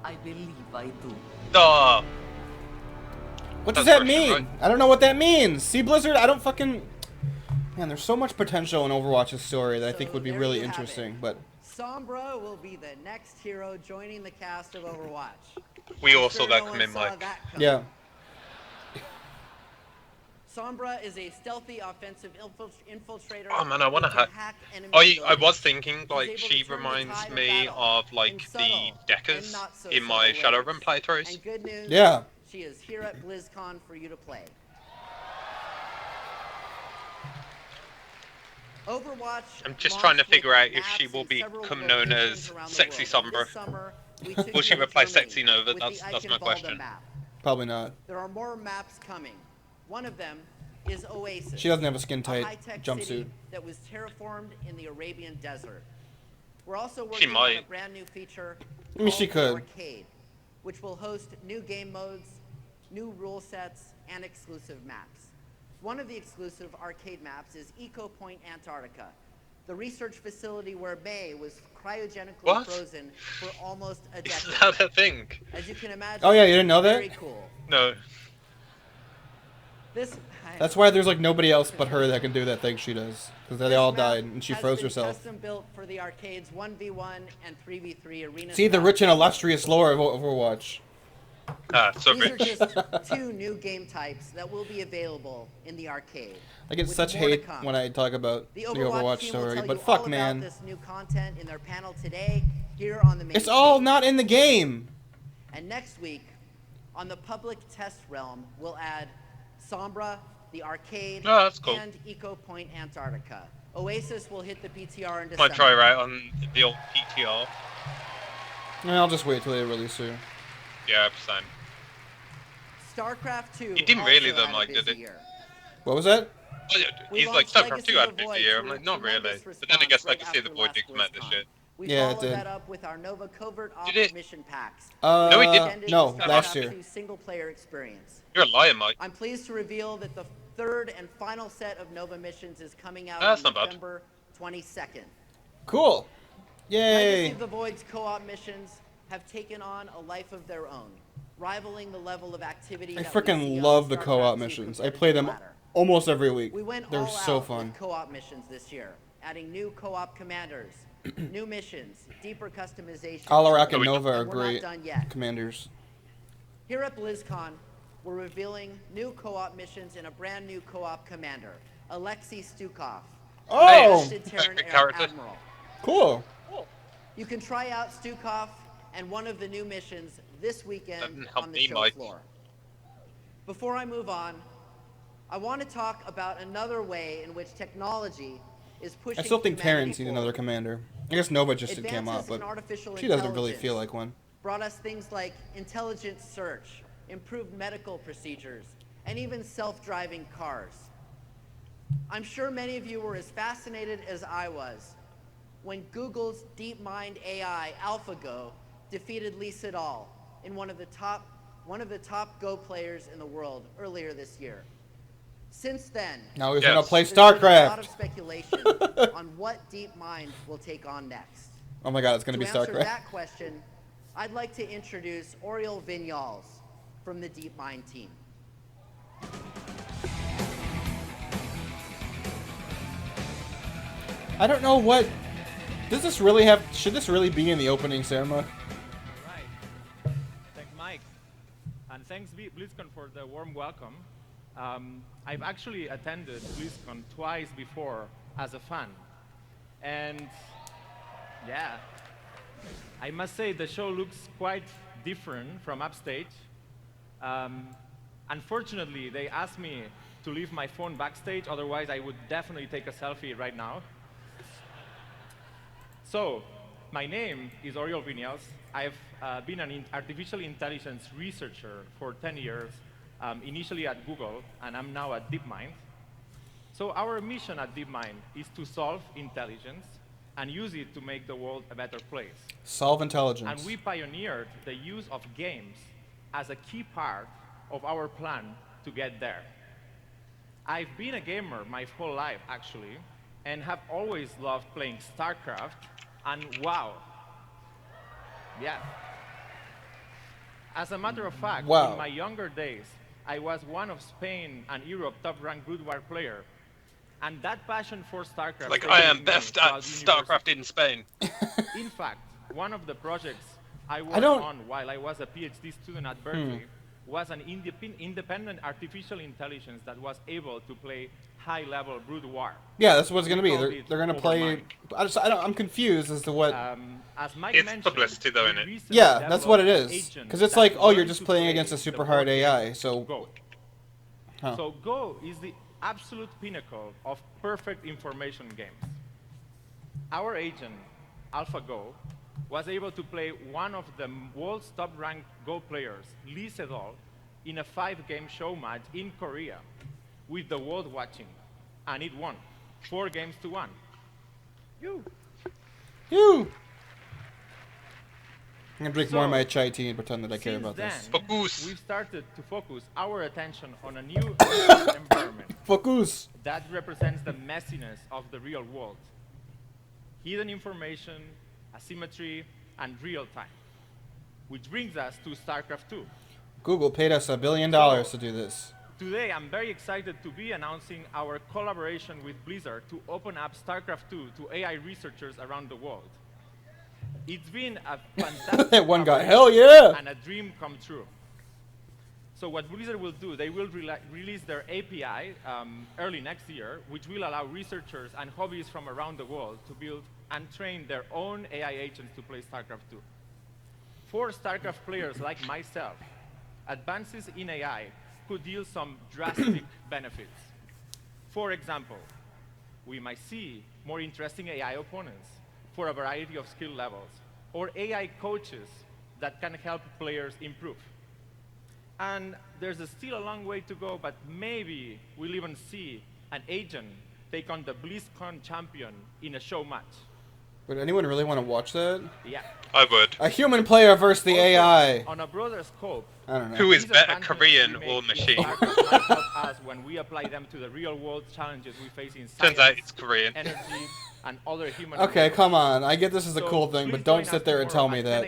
I believe I do. Duh. What does That's that Russian, mean? right? I don't know what that means. See, Blizzard, I don't fucking... Man, there's so much potential in Overwatch's story that I think would be really interesting, but Sombra will be the next hero joining the cast of Overwatch. We all I'm saw sure that no come one in, saw Mike. that coming. Yeah. Sombra is a stealthy offensive infiltrator. Oh man, I want to who can hack. enemy I buildings. was thinking He's like able she to turn the reminds tide of me battle of in like the subtle Deckers and not so in my subtle Shadowrun ways. playthroughs. And good news, Yeah. she is here at Blizzcon for you to play. Overwatch. I'm just trying to launched figure with out if maps she will in become several known locations as around the Sexy world. And Sombra. this summer, we took Will she you to replace Germany Sexy Nova? with That's the my Eichenwalde question. map. Probably not. There are more maps coming. One of them is Oasis. She doesn't have a skin tight high-tech jumpsuit. city that was terraformed in the Arabian desert. We're also working on a might. brand new feature I mean, she called could. Arcade, which will host new game modes, new rule sets, and exclusive maps. One of the exclusive arcade maps is Eco Point Antarctica, the research facility where May was cryogenically What? frozen for almost a decade. Is that a thing? As you can imagine, Oh, yeah, you didn't know that? very cool. No. That's why there's like nobody else but her that can do that thing she does. Because they all This map died and she has froze been herself. Custom built for the arcade's 1v1 and 3v3 arena. See, the style. rich and illustrious lore of Overwatch. Ah, so These are rich. just two new game types that will be available in the arcade. I get with such more to hate come. when I talk about the Overwatch team will story, tell but you fuck, all man. about this new content in their panel today here on the main It's all stage. not in the game. And next week, on the public test realm, we'll add Sombra, the arcade, Oh, that's cool. and Eco Point Antarctica. Oasis will hit the PTR in December. Might try right on the old PTR. I'll just wait till they release her. Yeah, same. StarCraft 2. He didn't really also though, had a Mike, did busy he? year. What was that? Oh, yeah, We he's like launched StarCraft Legacy 2 had of a the busy Void year. to I'm like, a not really. tremendous But then I guess response Legacy of the right Void after did come out this last shit. We Yeah, it followed did. that up with our Nova Covert Ops Did it? mission packs. No, he didn't. Extended No, the last StarCraft year. 2 single-player experience. You're a liar, Mike. I'm pleased to reveal that the third and final set of Nova missions is coming out That's on not bad. November 22nd. Cool. Legacy Yay. of the Void's co-op missions have taken on a life of their own, rivaling the level of activity I that we see freaking on love the StarCraft co-op 2 missions. I competitive play them ladder. almost every week. We went They're all so out fun. with co-op missions this year, adding new co-op commanders, new missions, deeper customization. Alarak and we- Nova are We're not great done yet. commanders. Here at BlizzCon, we're revealing new co-op missions and a brand new co-op commander, Alexei Stukov. Oh, Trusted Terran Perfect character. Admiral. cool. You can try out Stukov and one of the new missions this weekend Doesn't help on the me, show Mike. floor. Before I move on, I want to talk about another way in which technology is pushing I still think humanity Terrans need another forward. commander. I guess Nova just came Advances out, in but artificial she doesn't really intelligence feel like one. brought us things like intelligent search, improved medical procedures, and even self-driving cars. I'm sure many of you were as fascinated as I was when Google's DeepMind AI AlphaGo defeated Lee Sedol in one of the top Go players in the world earlier this year. Since then, Now he's Yes. gonna play there's been a lot of StarCraft. speculation on what DeepMind will take on next. Oh my god, it's gonna To be answer StarCraft. that question, I'd like to introduce Oriol Vignals from the DeepMind team. I don't know what. Does this really have? Should this really be in the opening ceremony? Right. Thanks, Mike. And thanks, BlizzCon, for the warm welcome. I've actually attended BlizzCon twice before as a fan. And yeah, I must say the show looks quite different from upstage. Unfortunately, they asked me to leave my phone backstage, otherwise I would definitely take a selfie right now. So, my name is Oriol Vignals. I've been an artificial intelligence researcher for 10 years, initially at Google, and I'm now at DeepMind. So our mission at DeepMind is to solve intelligence and use it to make the world a better place. Solve intelligence. And we pioneered the use of games as a key part of our plan to get there. I've been a gamer my whole life, actually, and have always loved playing StarCraft, and WoW. Yeah. As a matter of fact, Wow. in my younger days, I was one of Spain and Europe top-ranked Brood War player. And that passion for StarCraft... Like, stayed I with am me best throughout at university. StarCraft in Spain. In fact, one of the projects I worked on while I was a PhD student at Berkeley was an independent artificial intelligence that was able to play high-level Brood War. Yeah, that's what it's going to be. They're going to play... I'm confused as to what... As Mike it's mentioned, publicity, though, isn't it? Yeah, that's what it is. Because it's like, oh, you're just playing against a super hard AI, so... Go. So Go is the absolute pinnacle of perfect information games. Our agent, AlphaGo, was able to play one of the world's top-ranked Go players, Lee Sedol, in a 5-game show match in Korea with the world watching, and it won 4 games to 1. I'm gonna drink more of my chai tea and pretend that I care about this. Focus. We've started to focus our attention on a new environment. Focus. That represents the messiness of the real world. Hidden information, asymmetry, and real time. Which brings us to StarCraft 2. Google paid us $1 billion to do this. Today, I'm very excited to be announcing our collaboration with Blizzard to open up StarCraft 2 to AI researchers around the world. It's been a fantastic That one guy, hell yeah! and a dream come true. So what Blizzard will do, they will release their API early next year, which will allow researchers and hobbyists from around the world to build and train their own AI agents to play StarCraft 2. For StarCraft players like myself, advances in AI could yield some drastic benefits. For example, we might see more interesting AI opponents for a variety of skill levels, or AI coaches that can help players improve. And there's still a long way to go, but maybe we'll even see an agent take on the Blizzcon champion in a show match. Would anyone really want to watch that? Yeah. I would. A human player versus the Also, AI. On a broader scope, I don't know. Who is better, Korean or machine? Us when we apply them to the real-world challenges we face in science, Turns out it's Korean. energy, and other human. Okay, come on. I get this is a cool thing, but don't sit there and tell me that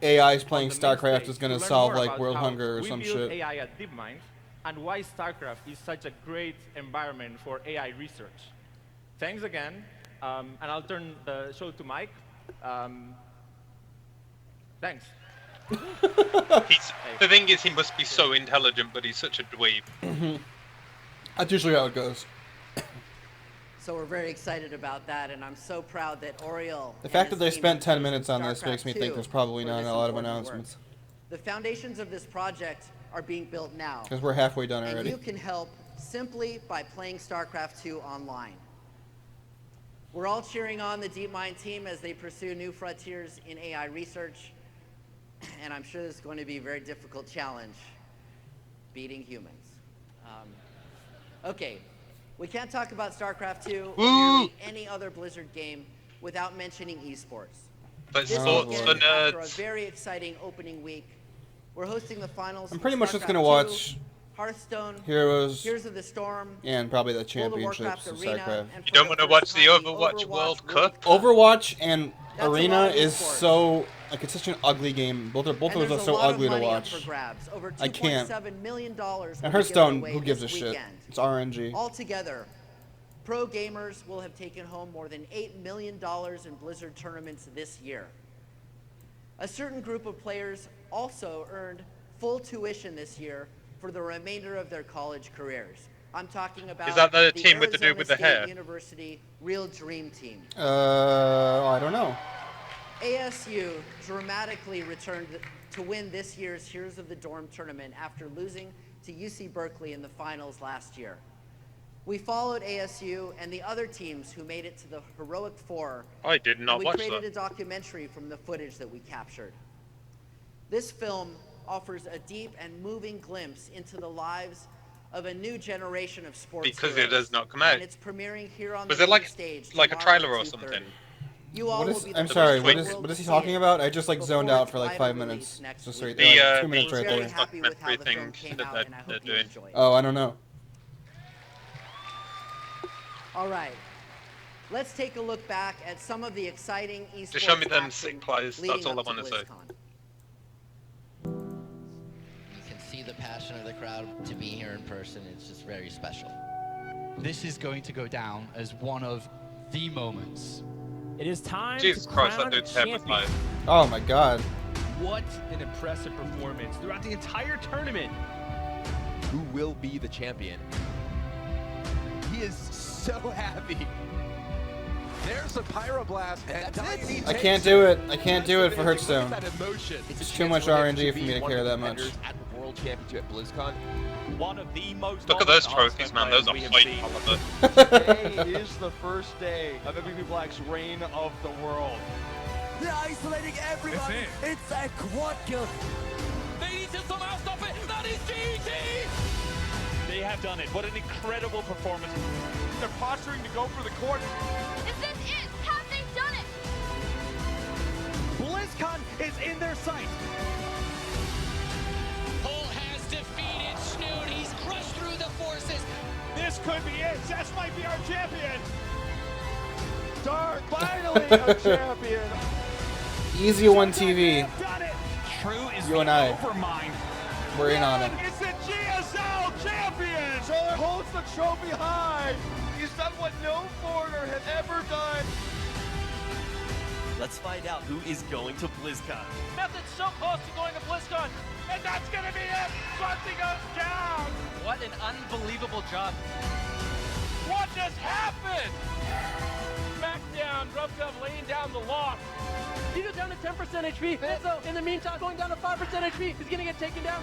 AI's playing StarCraft is going to solve like world hunger or some shit. AI at DeepMind, and why StarCraft is such a great environment for AI research. Thanks again, and I'll turn the show to Mike. Thanks. The thing is, he must be so intelligent, but he's such a dweeb. That's usually how it goes. So we're very excited about that, and I'm so proud that Oriel... The fact that they spent 10 minutes on this makes me think there's probably not a lot of announcements. The foundations of this project are being built now. Because we're halfway done And already. you can help simply by playing StarCraft 2 online. We're all cheering on the DeepMind team as they pursue new frontiers in AI research. And I'm sure this is going to be a very difficult challenge, beating humans. Okay, we can't talk about StarCraft 2 or nearly any other Blizzard game without mentioning esports. But This sports weekend, for after a nerds. very exciting opening week, we're hosting the finals. I'm pretty for much just StarCraft going to 2, watch Hearthstone, Heroes, Heroes of the Storm, and probably the World of championships Warcraft of Arena, StarCraft. and You don't want to watch the Overwatch World Cup? Overwatch and That's a Arena lot of is esports. so like it's such an ugly game. Both of those are so ugly to watch. I can't. $2.7 million will And be Hearthstone, given who away gives a this shit? weekend. It's RNG. Altogether, pro gamers will have taken home more than $8 million in Blizzard tournaments this year. A certain group of players also earned full tuition this year for the remainder of their college careers. I'm talking about Is that the team with the dude Arizona with the State hair? University Real Dream Team. I don't know. ASU dramatically returned to win this year's Heroes of the Dorm tournament after losing to UC Berkeley in the finals last year. We followed ASU and the other teams who made it to the Heroic Four. I did not We watch created that. a documentary from the footage that we captured. This film offers a deep and moving glimpse into the lives of a new generation of sports Because it heroes. does not come out. And it's premiering here on Was the it like main stage a tomorrow trailer at or 2:30. something? You all What will is? be the I'm first sorry. in What the is? world What is to he see talking it about? I just like before zoned its out for like wider 5 release minutes. next Just week. right there. 2 minutes We're right very there. happy with how the film documentary came thing out, that and I they're hope you doing. enjoy it. Oh, I don't know. All right. Let's take a look back at some of the exciting esports Just show me them action sick plays. leading That's all I up to want to say. BlizzCon. You can see the passion of the crowd. To be here in person, it's just very special. This is going to go down as one of the moments It is time Jesus to Christ, crown that a dude's head was champion. like... Oh my god. What an impressive performance throughout the entire tournament. Who will be the champion? He is so happy. There's a pyroblast. And that's it. I can't do it. I can't do it for Hearthstone. It's It's too much RNG for me to care that much. At the World Championship at BlizzCon. One of the most Look at those dominant trophies, man. Those are we have fight seen. colors. Today is the first day of MVP Black's reign of the world. They're isolating everyone. It's a quad kill. They need to somehow stop it. That is GT. They have done it. What an incredible performance. They're posturing to go for the court. Is this it? Have they done it? BlizzCon is in their sight. Cole has defeated Snoot. He's crushed through the forces. This could be it. Jess might be our champion. Dark, finally a champion. Easy One TV. True is You and I. Overmind. We're in on it. It's the GSL champion. So it holds the trophy high. He's done what no foreigner had ever done. Let's find out who is going to BlizzCon. Method's so close to going to BlizzCon, and that's gonna be it. Something goes down. What an unbelievable job. What just happened? Smackdown, Rubdub laying down the law. He goes down to 10% HP. Also, in the meantime, going down to 5% HP. He's gonna get taken down.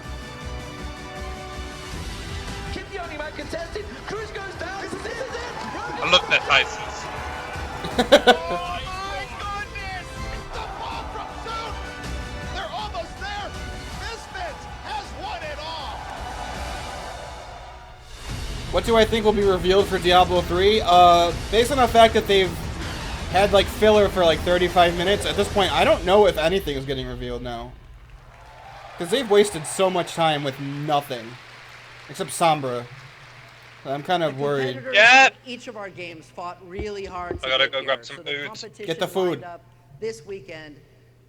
Keep the only man contested. Cruz goes down. This is it. I love their faces. Oh my goodness! The ball from Zoom! They're almost there! Misfits has won it all! What do I think will be revealed for Diablo 3? Based on the fact that they've had like filler for like 35 minutes, at this point I don't know if anything is getting revealed now. Because they've wasted so much time with nothing. Except Sombra. I'm kind of worried. Yeah. Each of our games fought really hard. I gotta go grab some food. Get the food. This weekend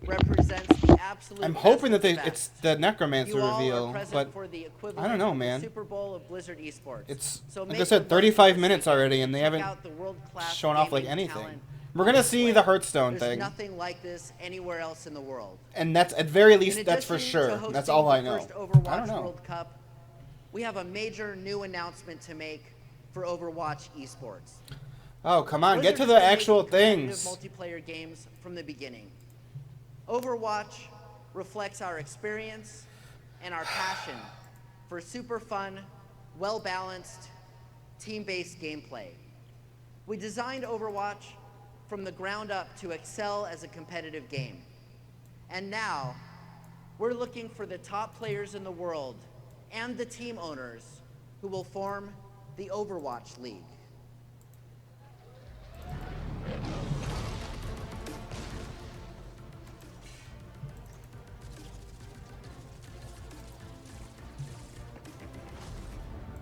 represents the absolute. I'm hoping that best of the it's the Necromancer You all reveal, are present but for the I don't know, equivalent of the man. Super Bowl of Blizzard Esports. It's So like make I said, the 35 most minutes already, and they check haven't out the world-class shown off like gaming anything. talent We're gonna see the Hearthstone There's thing, nothing like this anywhere else in the world. and that's at very In least that's for addition to sure. hosting That's all I the know. first Overwatch I don't know. World Cup, we have a major new announcement to make for Overwatch Esports. Oh, come on, get Blizzard to has the been actual making competitive things. multiplayer games from the beginning. Overwatch reflects our experience and our passion for super fun, well-balanced, team-based gameplay. We designed Overwatch from the ground up to excel as a competitive game. And now, we're looking for the top players in the world and the team owners who will form the Overwatch League.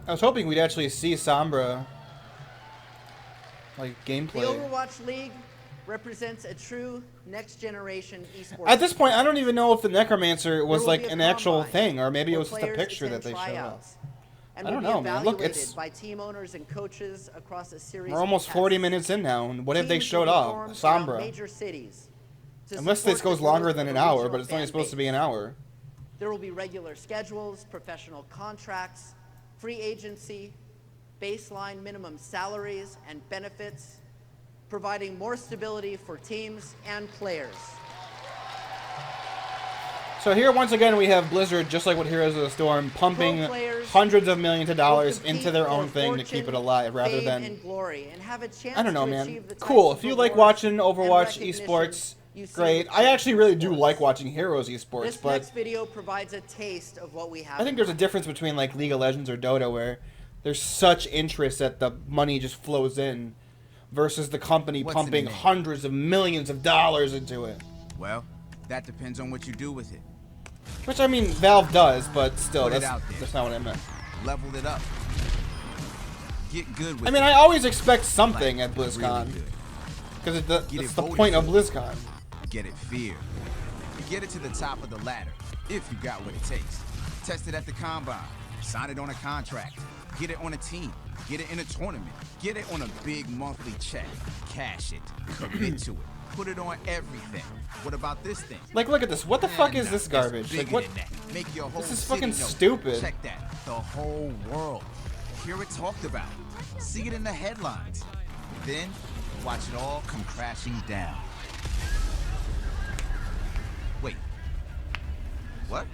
I was hoping we'd actually see Sombra, like, The gameplay. Overwatch League represents a true next-generation esports. At this point, I don't even know if the Necromancer was There will like be a an actual combine thing, or maybe it where was just a players picture that attend they showed up. tryouts and I will don't be know, man. Look, evaluated it's by team owners and coaches across a series we're of almost tests. 40 minutes in now, and what have they Teams showed will be off? formed around Sombra. Major cities to Unless support this goes the growth longer than of an the hour, regional but it's only fan supposed to be base. an hour. There will be regular schedules, professional contracts, free agency, baseline minimum salaries and benefits, providing more stability for teams and players. So here, once again, we have Blizzard, just like with Heroes of the Storm, pumping Pro players hundreds of millions of dollars will compete into their for own thing to keep it alive, rather fame than... and glory, and have a chance I don't know, to man. achieve the Cool. types If of you like rewards watching and Overwatch recognition esports, you see great. with I actually really do esports. like watching Heroes esports, This but next video provides a taste of what we have. I think there's a difference between like League of Legends or Dota, where there's such interest that the money just flows in, versus the company What's in pumping the name? hundreds of millions of dollars into it. Well, that depends on what you do with it. Which, I mean, Valve does, but still, Put it that's out there. not what I meant. Level it up. Get good with I mean, it. I always expect something Like, at BlizzCon, really good. because Get that's it the voted point of for. BlizzCon. Get it feared. Get it to the top of the ladder, if you got what it takes. Test it at the Combine. Sign it on a contract. Get it on a team. Get it in a tournament. Get it on a big monthly check. Cash it. Commit to it. Put it on everything. What about this thing? Like, look at this. What the fuck is this garbage? Like, what? Make your whole This is city fucking know. stupid. Check that. The whole world. Hear it talked about. See it in the headlines. Then watch it all come crashing down. Wait. What?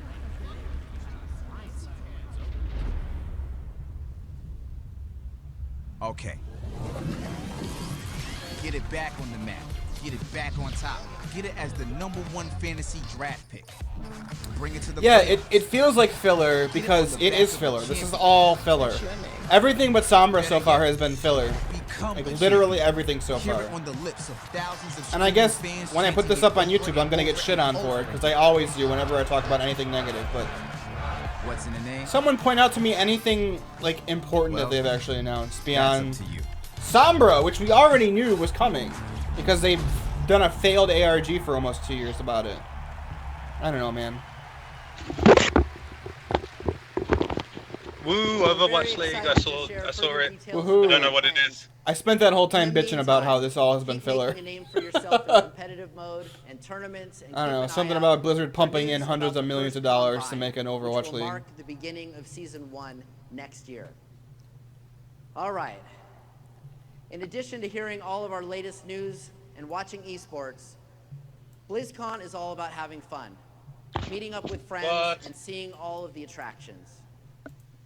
Okay. Get it back on the map. Get it back on top. Get it as the #1 fantasy draft pick. Bring it to the Yeah, playoffs. it feels like filler because it is filler. This is all filler. Everything but Sombra so far has been filler. Like literally everything so far. And I guess when I put this up on YouTube, I'm gonna get shit on for it because I always do whenever I talk about anything negative. But what's in the name? Someone point out to me anything like important that they've actually announced beyond Sombra, which we already knew was coming because they've done a failed ARG for almost 2 years about it. I don't know, man. Woo, Overwatch League. I saw it. Woohoo. I don't know what it is. I spent that whole time bitching about how this all has been filler. A name for yourself in competitive mode and tournaments. And I don't know, something about Blizzard pumping in hundreds of millions of dollars to make an Overwatch League. Mark the beginning of Season 1 next year. All right. In addition to hearing all of our latest news and watching esports, BlizzCon is all about having fun, meeting up with friends, and seeing all of the attractions.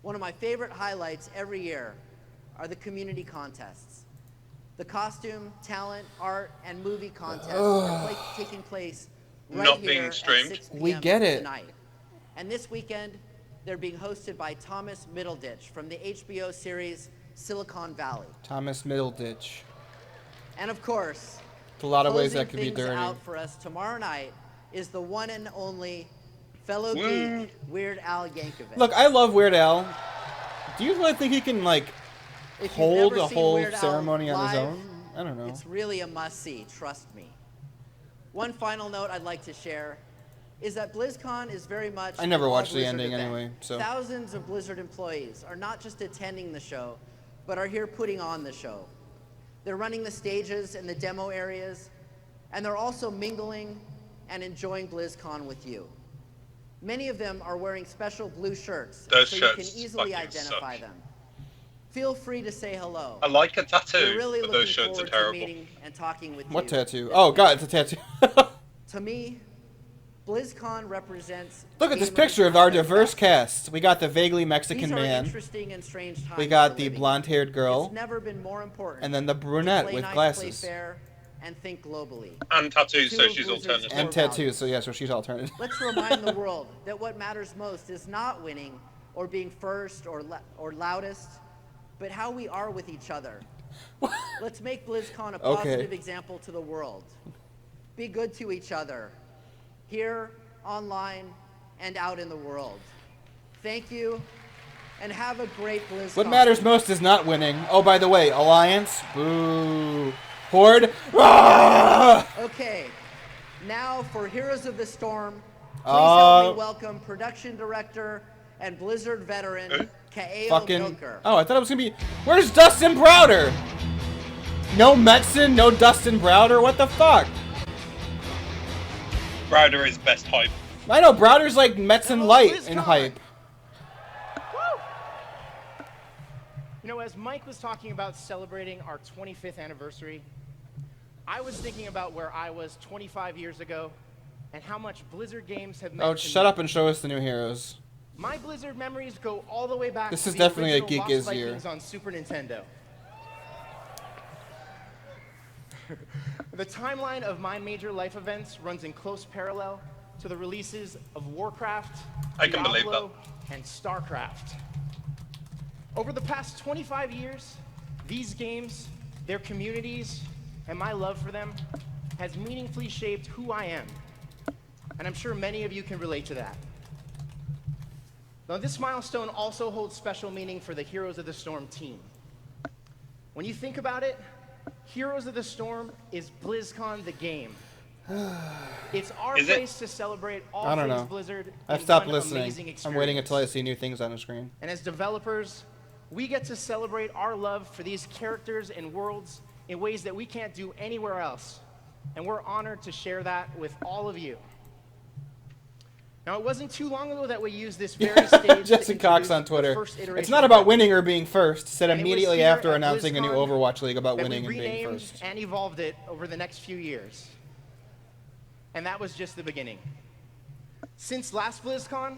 One of my favorite highlights every year are the community contests. The costume, talent, art, and movie contests are taking place right Not here being at streamed. 6 p.m. We get it. tonight. And this weekend, they're being hosted by Thomas Middleditch from the HBO series Silicon Valley. Thomas Middleditch. And of course, A lot of ways closing that could be things dirty. out for us tomorrow night is the one and only fellow geek, Weird Al Yankovic. Look, I love Weird Al. Do you really think he can, like, If you've hold never a seen whole Weird Al ceremony on his live, own? I don't know. It's really a must-see, trust me. One final note I'd like to share is that BlizzCon is very much I never an watched the all-Blizzard ending event. anyway, so. Thousands of Blizzard employees are not just attending the show, but are here putting on the show. They're running the stages and the demo areas, and they're also mingling and enjoying BlizzCon with you. Many of them are wearing special blue shirts, Those so shirts you can easily fucking identify suck. them. Feel free to say hello. I like a tattoo, We're really but those looking shirts are forward to terrible. meeting and talking with What you. tattoo? Oh, God, it's a tattoo. To me, BlizzCon represents. Look at this gamers picture of at our their diverse best. cast. We got the vaguely Mexican These are man. interesting and strange times We got we're the living in. blonde-haired girl. It's never been more important. And then the to brunette play with nice, glasses. Play fair, and think globally. And tattoos, Two so of she's Blizzard's alternative. And core tattoos, so yeah, so she's alternative. Let's remind the world that what matters most is not winning or being first or loudest, but how we are with each other. Let's make BlizzCon a positive example to the world. Be good to each other, here, online, and out in the world. Thank you, and have a great BlizzCon. What matters most is not winning. Oh, by the way, Alliance, boo. Horde, ah! Okay, now for Heroes of the Storm, please help me welcome production director and Blizzard veteran, Kaeo Fucking. Joker. Oh, I thought it was gonna be. Where's Dustin Browder? No Metzen, no Dustin Browder. What the fuck? Browder is best hype. I know Browder's like Metzen light in hype. You know, as Mike was talking about celebrating our 25th anniversary, I was thinking about where I was 25 years ago and how much Blizzard games have meant Oh, to shut me. up and show us the new heroes. My Blizzard memories go all the way back This to is the definitely a original Geek Lost Is year. Vikings on Super Nintendo. The timeline of my major life events runs in close parallel to the releases of Warcraft, I can believe DIABLO, and STARCRAFT. Over the past 25 years, these games, their communities, and my love for them has meaningfully shaped who I am. And I'm sure many of you can relate to that. Now, this milestone also holds special meaning for the Heroes of the Storm team. When you think about it, Heroes of the Storm is BlizzCon the game. It's our Is it? place to celebrate all I don't things know. Blizzard I've in stopped one listening. amazing I'm waiting experience. until I see new things on the screen. And as developers, we get to celebrate our love for these characters and worlds in ways that we can't do anywhere else. And we're honored to share that with all of you. Now, it wasn't too long ago that we used this very stage Jesse Cox on Twitter. It's not about winning or being first. Said immediately after announcing a new Overwatch League about winning and being first. And evolved it over the next few years. And that was just the beginning. Since last BlizzCon,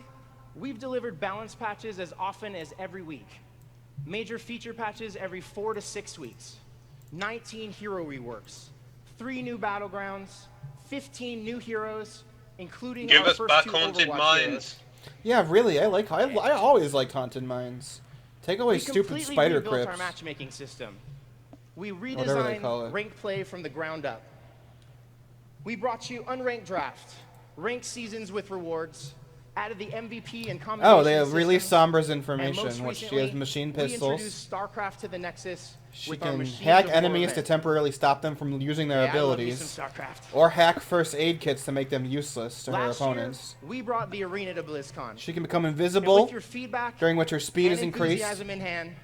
we've delivered balance patches as often as every week. Major feature patches every 4 to 6 weeks. 19 hero reworks. 3 new battlegrounds. 15 new heroes. Including Give our us first back 2 Haunted Overwatch Mines. heroes. Yeah, really. I always liked Haunted Mines. Take away stupid spider rebuilt crypts. our matchmaking system. We Whatever they call it. redesigned ranked play from the ground up. We brought you unranked draft, ranked seasons with rewards, added the MVP and combination Oh, they have system, released Sombra's and information, most which she recently, has machine We pistols. introduced StarCraft to the Nexus She with our can Machines hack of War enemies to event. temporarily stop them from using their Yeah, I love me abilities. some StarCraft. Or hack first aid kits to make them useless to her Last opponents. year, we brought the arena to BlizzCon. She can become And invisible, with your feedback during which her speed and is increased. enthusiasm in hand,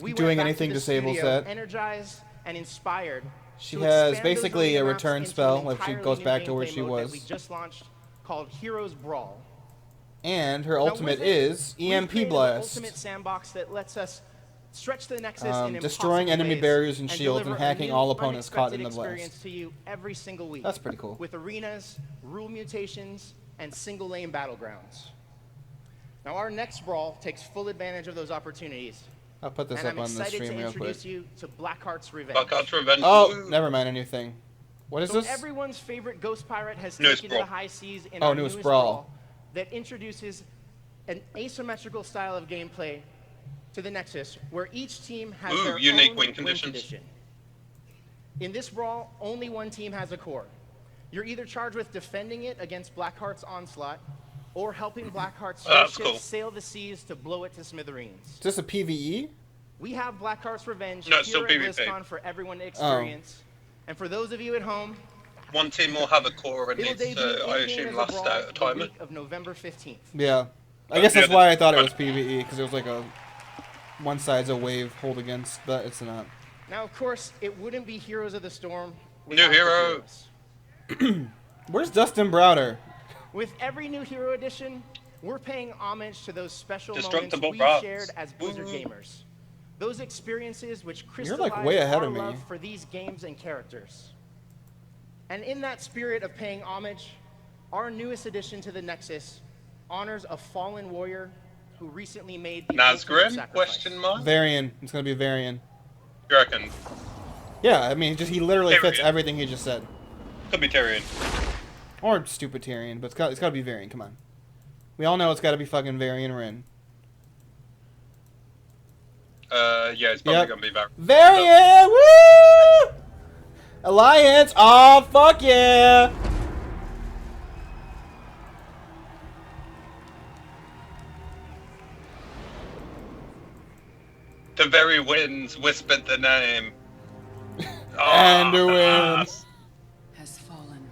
we Doing went back anything to the disables studio, that. energized and inspired. She to has expand those basically a arena return maps into spell an if she entirely goes new back to where gameplay she mode was. that we just launched called Heroes Brawl. And her Now, ultimate with it, is we've EMP created an Blast. ultimate sandbox that lets us stretch the Nexus in destroying impossible enemy ways barriers and shields and deliver a hacking new, all opponents caught in unexpected the blast. experience to you every single week. That's pretty cool. With arenas, rule mutations, and single lane battlegrounds. Now our next brawl takes full advantage of those opportunities. I'll put this and up I'm on the excited stream to real quick. introduce you to Blackheart's Revenge. Blackheart's Revenge. Oh, never mind anything. What is So this? everyone's favorite ghost pirate has Newest taken to the Brawl. high seas in Oh, our Newest newest Brawl. brawl that introduces an asymmetrical style of gameplay to the Nexus, where each team has Ooh, their unique own win conditions. condition. In this brawl, only one team has a core. You're either charged with defending it against Blackheart's onslaught, or helping Blackheart's That's spaceship cool. sail the seas to blow it to smithereens. Is this a PvE? We have Blackheart's Revenge No, it's here still at PvP. BlizzCon for everyone to experience. And for those of you at home, One team will have a core and it'll needs debut to, I in-game assume, as a last brawl out a the timer. week of November 15th. Yeah. I guess Yeah, that's why I thought it was PvE, because it was like a one side's a wave hold against, but it's not. Now, of course, it wouldn't be Heroes of the Storm New without the hero. heroes. Where's Dustin Browder? With every new hero edition, we're paying homage to those special moments Destructible we props. shared as Blizzard Woo. gamers. Those experiences which You're, crystallize like, way ahead our of me. love for these games and characters. And in that spirit of paying homage, our newest addition to the Nexus honors a fallen warrior who recently made the ultimate Nazgrim? sacrifice. Question mark? Varian. It's gonna be Varian. You reckon? Yeah, I mean, he literally fits Tyrion. everything he just said. Could be Tyrion. Or stupid Tyrion, but it's gotta be Varian. Come on. We all know it's gotta be fucking Varian Rin. Yeah, it's probably Yep. gonna be Varian. Varian! Woo! Alliance! Oh, fuck yeah! The very winds whispered the name. And the Ah, winds. Has fallen.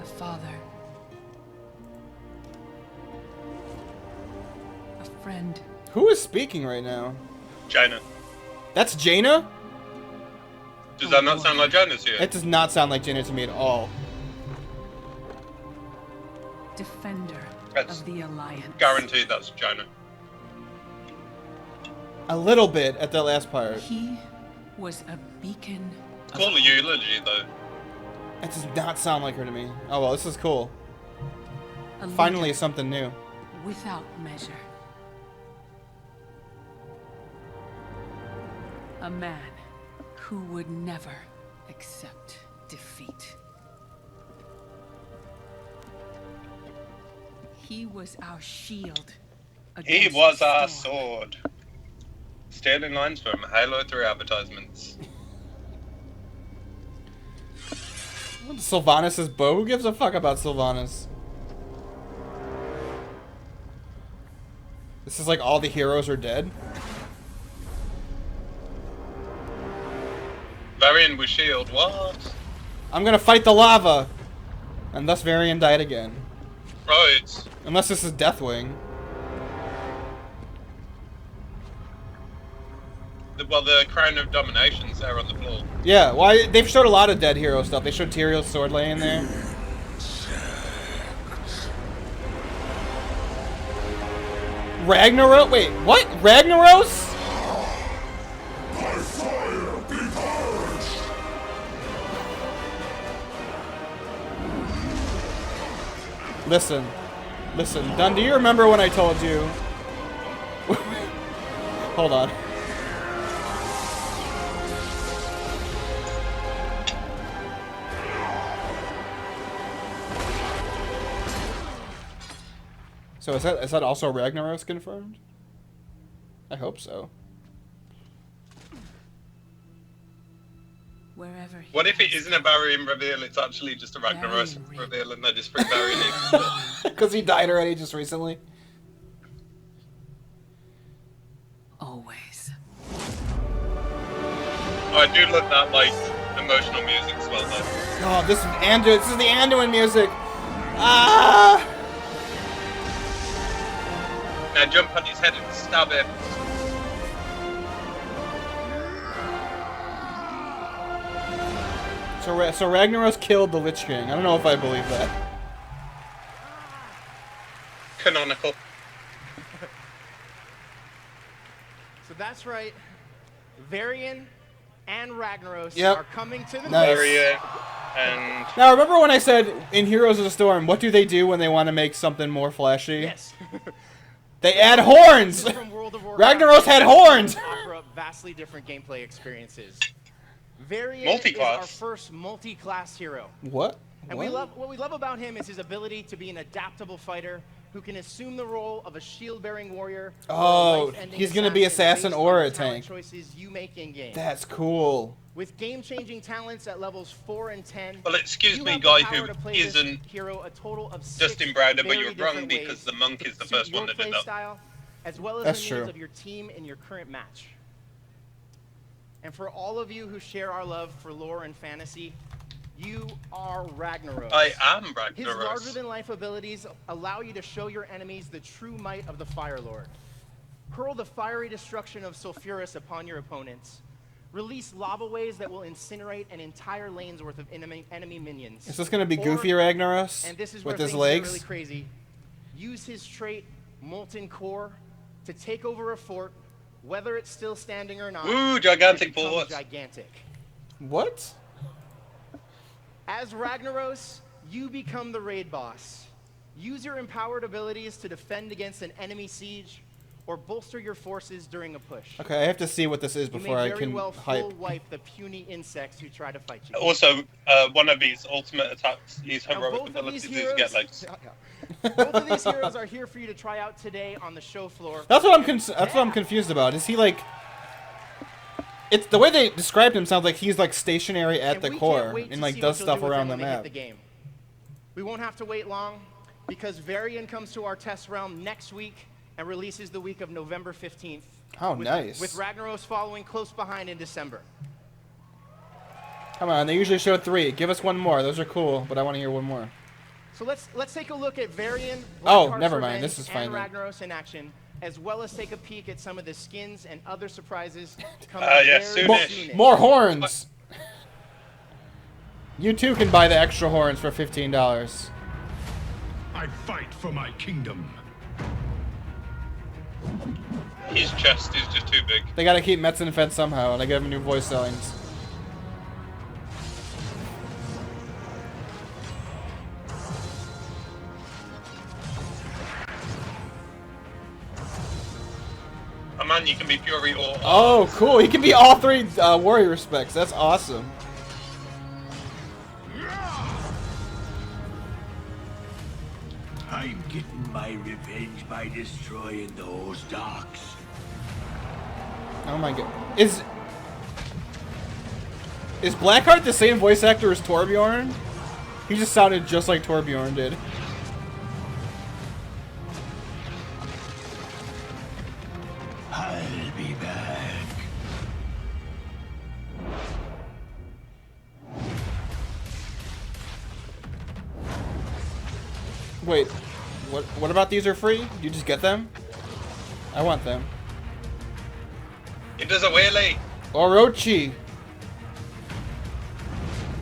A father. A friend. Who is speaking right now? Jaina. That's Jaina? Does that not sound like Jaina's here? It does not sound like Jaina to me at all. Defender That's of the Alliance. guaranteed that's Jaina. A little bit at the last part. He was a beacon. Call a eulogy though. It does not sound like her to me. Oh well, this is cool. A Finally leader something new. without measure. A man who would never accept defeat. He was our shield. He against was the our storm. sword. Stealing lines from Halo 3 advertisements. Sylvanas' bow? Who gives a fuck about Sylvanas? This is like all the heroes are dead? Varian with shield, what? I'm gonna fight the lava! And thus Varian died again. Right. Unless this is Deathwing. Well, the Crown of Domination's there on the floor. Yeah, well, they've showed a lot of Dead Hero stuff. They showed Tyrion's sword laying there. Ragnaros? Wait, what? Ragnaros? Listen. Listen, Dunn, do you remember when I told you? Hold on. So is that also Ragnaros confirmed? I hope so. Wherever he What if it isn't a Varian reveal, it's actually just a Ragnaros reveal and they just bring Varian in? Because he died already just recently? Always. Oh, I do love that, like, emotional music as well, though. Oh, this is the Anduin music! Ah! Now jump on his head and stab him. So Ragnaros killed the Lich King. I don't know if I believe that. Canonical. So that's right. Varian and Ragnaros Yep. are coming to the Nice. Varian and... Now, remember when I said in Heroes of the Storm, what do they do when they want to make something more flashy? Yes. They add horns! Ragnaros had horns! Offer up vastly different gameplay experiences. Varian is Multi-class. our first multi-class hero. What? And What? what we love about him is his ability to be an adaptable fighter who can assume the role of a shield-bearing warrior. or a Oh, life-ending he's gonna be assassin based or on a the talent tank. choices you make in game. That's cool. With game-changing talents at levels 4 and 10. Well, excuse you me, have the guy power who to play this isn't hero a total of 6 Justin Browder, but very you're wrong different because ways the monk is the to first suit one your to do play that. style, as well as That's the true. needs of your team in your current match. And for all of you who share our love for lore and fantasy, you are Ragnaros. I am His Ragnaros. larger-than-life abilities allow you to show your enemies the true might of the Fire Lord. Hurl the fiery destruction of Sulfuras upon your opponents. Release lava waves that will incinerate an entire lane's worth of enemy minions. Is this gonna be Or- Goofy Ragnaros? and this is with where his things legs? get really crazy. Use his trait, Molten Core, to take over a fort, whether it's still standing or not. Ooh, gigantic it becomes fort. Gigantic. What? As Ragnaros, you become the raid boss. Use your empowered abilities to defend against an enemy siege, or bolster your forces during a push. Okay, I have to see what this is You before may I very can well hype. full wipe the puny insects who try to fight you. Also, one of his ultimate attacks, his Now, heroic both of abilities these is get heroes- legs. Both of these heroes are here for you to try out today on the show floor. That's what I'm confused about. Is he like? It's the way they described him sounds like he's like stationary at And the we can't core wait to and like see does what you'll stuff do with around the them when they hit map. the game. We won't have to wait long because Varian comes to our test realm next week and releases the week of November 15th. Oh, with, nice. With Ragnaros following close behind in December. Come on, they usually show 3. Give us one more. Those are cool, but I want to hear one more. So let's take a look at Varian. Oh, Blackheart's never mind. Revenge, This is fine And then. Ragnaros in action, as well as take a peek at some of the skins and other surprises coming Yeah, very soonish. More horns. You too can buy the extra horns for $15. I fight for my kingdom. His chest is just too big. They gotta keep Metzen fed somehow, and I give him new voice lines. Oh man, you can be Fury or... Oh, cool. He can be all 3 warrior specs. That's awesome. I'm getting my revenge by destroying those docks. Oh my god. Is Blackheart the same voice actor as Torbjorn? He just sounded just like Torbjorn did. I'll be back. Wait, what about these are free? Do you just get them? I want them. It does a wheelie. Orochi.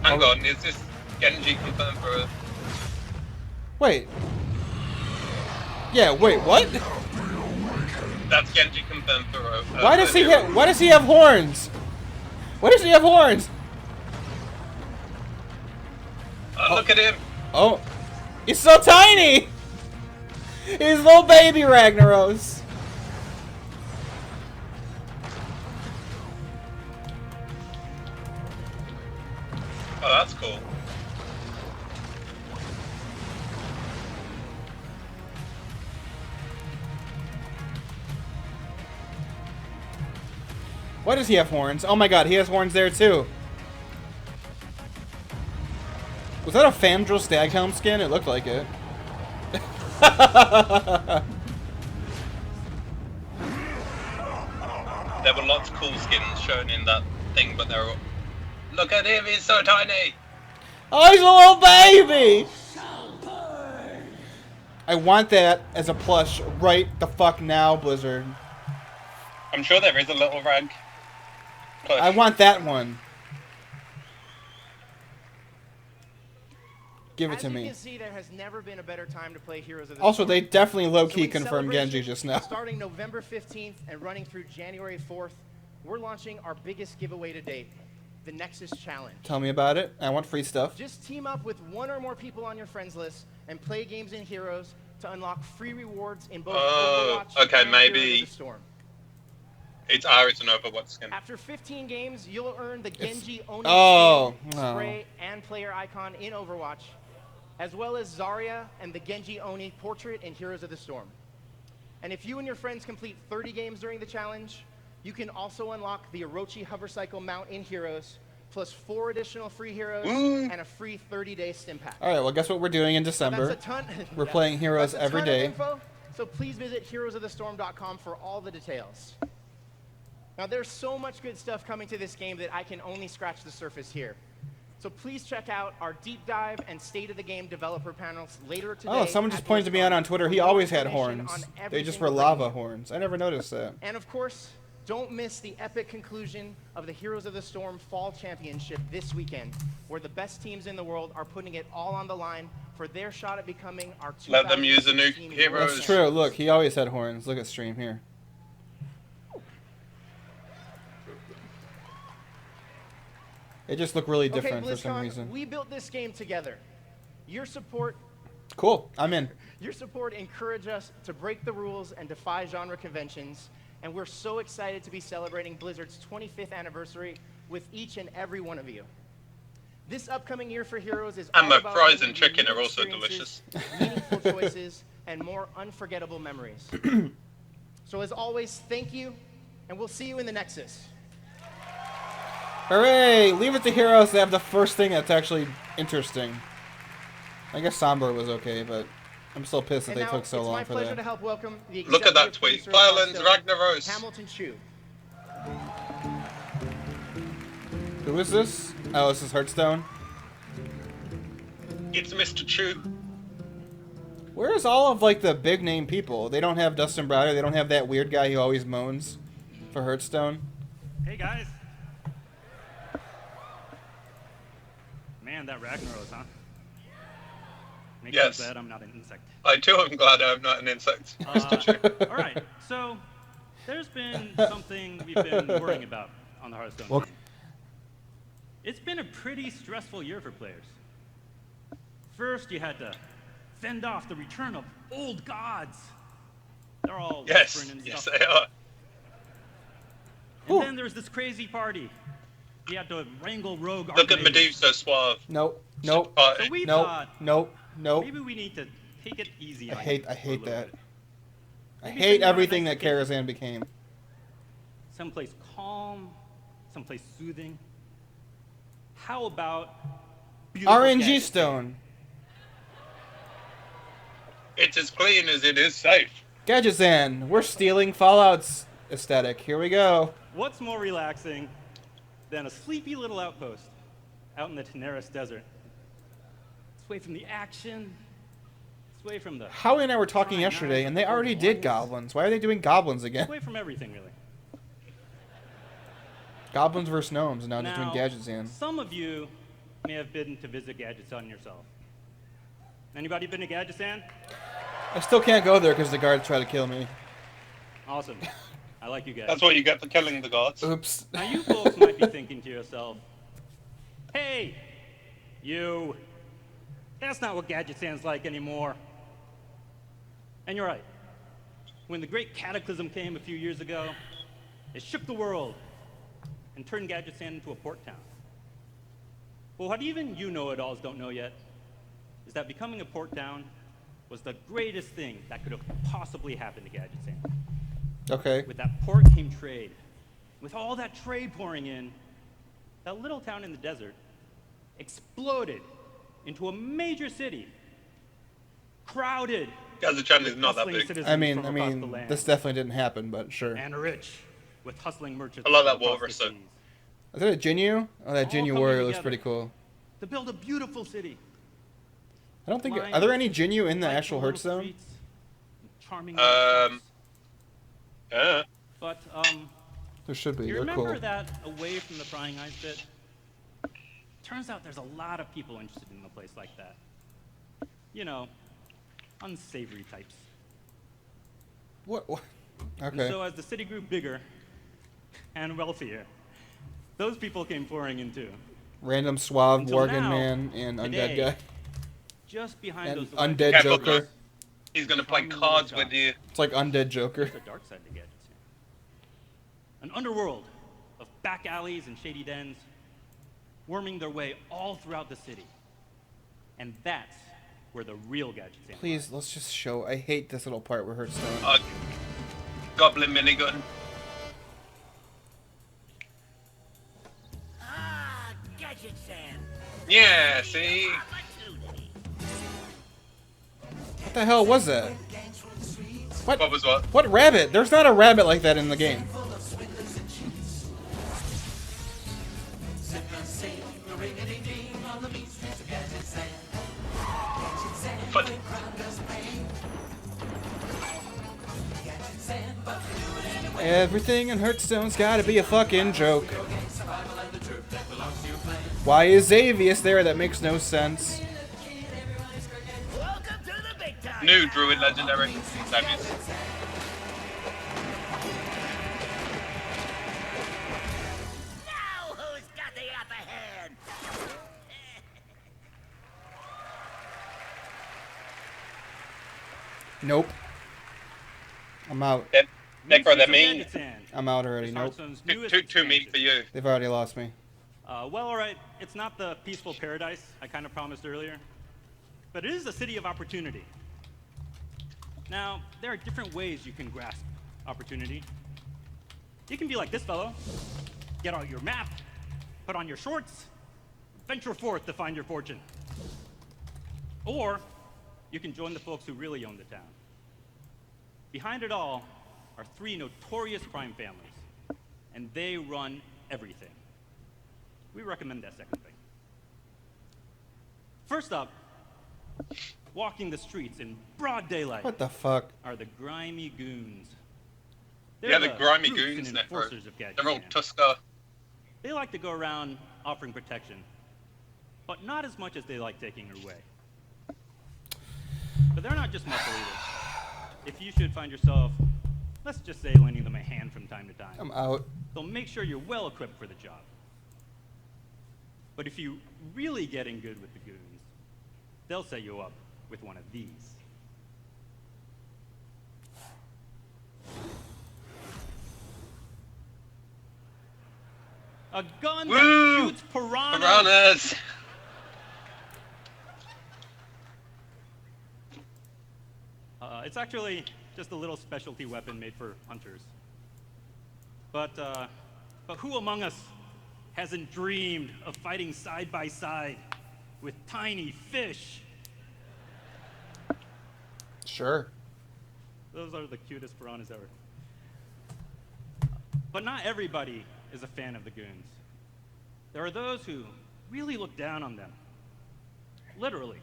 Hang on, is this Genji confirmed for a... Wait. Yeah, wait, what? That's Genji confirmed for a... Why does he have horns? Why does he have horns? Look at him. Oh. He's so tiny! He's little baby Ragnaros. Oh, that's cool. Why does he have horns? Oh my god, he has horns there too. Was that a Fandral Staghelm skin? It looked like it. There were lots of cool skins shown in that thing, but they're all... Look at him, he's so tiny! Oh, he's a little baby! I want that as a plush right the fuck now, Blizzard. I'm sure there is a little rag plush. I want that one. Give it to As you me. can see, there has never been a better time to play Heroes of the Also, Storm. they definitely low-key So in confirmed Genji just now. Starting November 15th and running through January 4th, we're launching our biggest giveaway to date, the Nexus Challenge. Tell me about it. I want free stuff. Just team up with one or more people on your friends list and play games in Heroes to unlock free rewards in both Overwatch okay, and maybe Heroes of the Storm. It's an Overwatch skin. After 15 games, you'll earn the Genji Oni skin, spray, and player icon in Overwatch, as well as Zarya and the Genji Oni portrait in Heroes of the Storm. And if you and your friends complete 30 games during the challenge, you can also unlock the Orochi Hovercycle mount in Heroes, plus 4 additional free heroes and a free 30-day stim pack. Alright, well, guess what we're doing in December? That's a ton. We're playing Heroes That's a every ton of day. info, so please visit heroesofthestorm.com for all the details. Now, there's so much good stuff coming to this game that I can only scratch the surface here. So please check out our deep dive and state of the game developer panels later today. Oh, someone just pointed me out on Twitter. He always had horns. They just were lava horns. I never noticed that. And of course, don't miss the epic conclusion of the Heroes of the Storm Fall Championship this weekend, where the best teams in the world are putting it all on the line for their shot at becoming our 2016 Let them use the new heroes. That's true. Look, he always had horns. Look at stream here. They just look really different for some reason. We built this game together. Your support... Cool. I'm in. Your support encouraged us to break the rules and defy genre conventions, and we're so excited to be celebrating Blizzard's 25th anniversary with each and every one of you. This upcoming year for Heroes is And all the about fries bringing and chicken new are also experiences, delicious. meaningful choices, and more unforgettable memories. So as always, thank you, and we'll see you in the Nexus. Hooray! Leave it to Heroes to have the first thing that's actually interesting. I guess Sombra was okay, but I'm still pissed that they took so long for It's my pleasure that. to help welcome the Look at that executive tweet. producer of Violence Hearthstone, Ragnaros. Hamilton Chu. Who is this? Oh, this is Hearthstone. It's Mr. Chu. Where's all of like the big name people? They don't have Dustin Browder. They don't have that weird guy who always moans for Hearthstone. Hey guys. Man, that Ragnaros, huh? Makes Yes. me glad I'm not an insect. I too am glad I'm not an insect, Mr. Chu. All right, so there's been something we've been worrying about on the Hearthstone. Well, It's been a pretty stressful year for players. First, you had to fend off the return of old gods. They're all Yes, whispering and yes stuff. they are. And then there's this crazy party. You had to wrangle rogue Look at archmages. Medusa suave. Nope. Nope. Party. So we Nope. thought Nope. Nope. maybe we need to take it easy I on hate you for a that. little bit. I Maybe hate figure out a everything nice that Karazhan became. Someplace calm, someplace soothing. How about beautiful RNG gadgets? Stone. It's as clean as it is safe. Gadgetzan. We're stealing Fallout's aesthetic. Here we go. What's more relaxing than a sleepy little outpost out in the Teneris Desert? It's away from the action, It's away from the... Howie and I were talking yesterday, and they already did goblins. Why are they doing goblins again? It's away from everything, really. Goblins versus gnomes, and now just doing Gadgetzan. Some of you may have been to visit Gadgetzan yourself. Anybody been to Gadgetzan? I still can't go there because the guards try to kill me. Awesome. I like you guys. That's what you get for killing the gods. Oops. Now you folks might be thinking to yourself, hey, you, that's not what Gadgetzan's like anymore. And you're right. When the great cataclysm came a few years ago, it shook the world and turned Gadgetzan into a port town. Well, what even you know-it-alls don't know yet is that becoming a port town was the greatest thing that could have possibly happened to Gadgetzan. Okay. With that port came trade. With all that trade pouring in, that little town in the desert exploded into a major city. Crowded. Gadgetzan is not that big. I mean, this definitely didn't happen, but sure. And rich, with hustling merchants. I love that walrus. Is that a Jinyu? Oh, that Jinyu warrior looks pretty cool. To build a beautiful city. I don't think. Are there any Jinyu in the actual Hearthstone? Charming. Yeah. But there should be. You They're remember cool. that away from the prying eyes bit? Turns out there's a lot of people interested in a place like that. You know, unsavory types. What? Okay. And so as the city grew bigger and wealthier, those people came pouring in too. Random suave Until Worgen now, man and today, undead guy. Just behind And those undead Joker. He's gonna play cards with you. It's like undead Joker. There's a dark side to Gadgetzan. An underworld of back alleys and shady dens, worming their way all throughout the city. And that's where the real Gadgetzan lies. Please, let's just show. I hate this little part where Hearthstone. Goblin minigun. Ah, Gadgetzan. Yeah, see? What the hell was that? What was what? What rabbit? There's not a rabbit like that in the game. But Everything in Hearthstone's gotta be a fucking joke. Why is Xavius there? That makes no sense. new druid legendary. Xavius. Nope. I'm out. Necro, they're mean. I'm out already. Nope. Too mean for you. They've already lost me. Well, alright, it's not the peaceful paradise I kind of promised earlier, but it is a city of opportunity. Now, there are different ways you can grasp opportunity. You can be like this fellow, get out your map, put on your shorts, venture forth to find your fortune. Or, you can join the folks who really own the town. Behind it all are 3 notorious crime families, and they run everything. We recommend that second thing. First up, walking the streets in broad daylight. What the fuck? Are the grimy goons. Yeah, the grimy brutes goons, and Necro. enforcers of They're all Gadgetzan. Tusker. They like to go around offering protection, but not as much as they like taking your way. But they're not just muscle eaters. If you should find yourself, let's just say, lending them a hand from time to time, I'm out. they'll make sure you're well equipped for the job. But if you really get in good with the goons, they'll set you up with one of these. A gun that shoots piranhas! Piranhas! It's actually just a little specialty weapon made for hunters. But who among us hasn't dreamed of fighting side by side with tiny fish? Sure. Those are the cutest piranhas ever. But not everybody is a fan of the goons. There are those who really look down on them. Literally.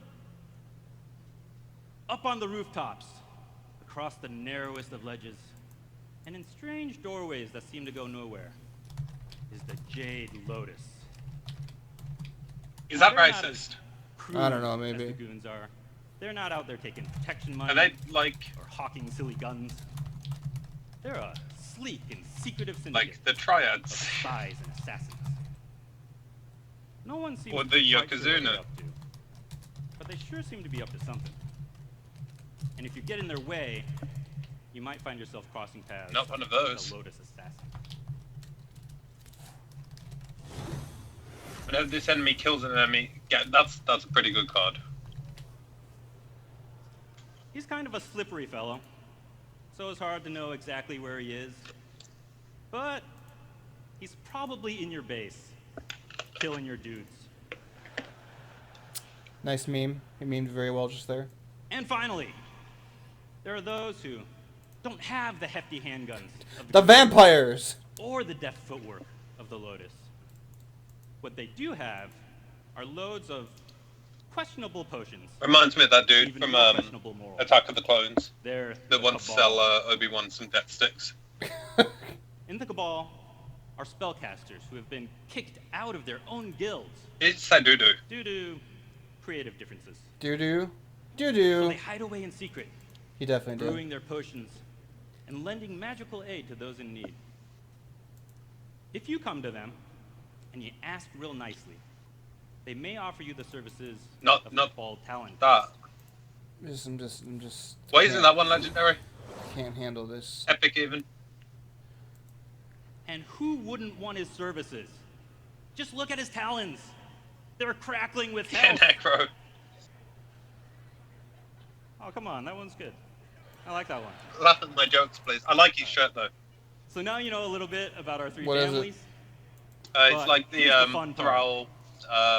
Up on the rooftops, across the narrowest of ledges, and in strange doorways that seem to go nowhere, is the Jade Lotus. Is that They're not racist? as I don't know, crude as maybe. the goons are. They're not out there taking protection money Are they like or hawking silly guns. They're a sleek and secretive syndicate like the triads? of spies and assassins. No one seems Or to the be quite sure what they're Yokozuna? up to, but they sure seem to be up to something. And if you get in their way, you might find yourself crossing paths. Not one of with those. a Lotus assassin. Whenever this enemy kills an enemy, that's a pretty good card. He's kind of a slippery fellow, so it's hard to know exactly where he is. But he's probably in your base, killing your dudes. Nice meme. He memed very well just there. And finally, there are those who don't have the hefty handguns of The vampires! or the deft footwork of the Lotus. What they do have are loads of questionable potions. Reminds me of that dude Even from more questionable morals. Attack of the Clones. They're that the wants to Cabal. sell Obi-Wan some death sticks. In the Cabal are spellcasters who have been kicked out of their own guilds It's Sadudu. due to creative differences. Doo-doo. So Doo-doo. they hide away in secret, He definitely brewing did. their potions and lending magical aid to those in need. If you come to them and you ask real nicely, they may offer you the services of the Cabal talent. That. I'm just. Why isn't can't- that one legendary? Can't handle this. Epic even. And who wouldn't want his services? Just look at his talons. They're crackling with Yeah, health. Necro. Oh, come on, that one's good. I like that one. Laugh at my jokes, please. I like his shirt though. So now you know a little bit about our three What is it? families. It's But like here's the fun part. Thrall,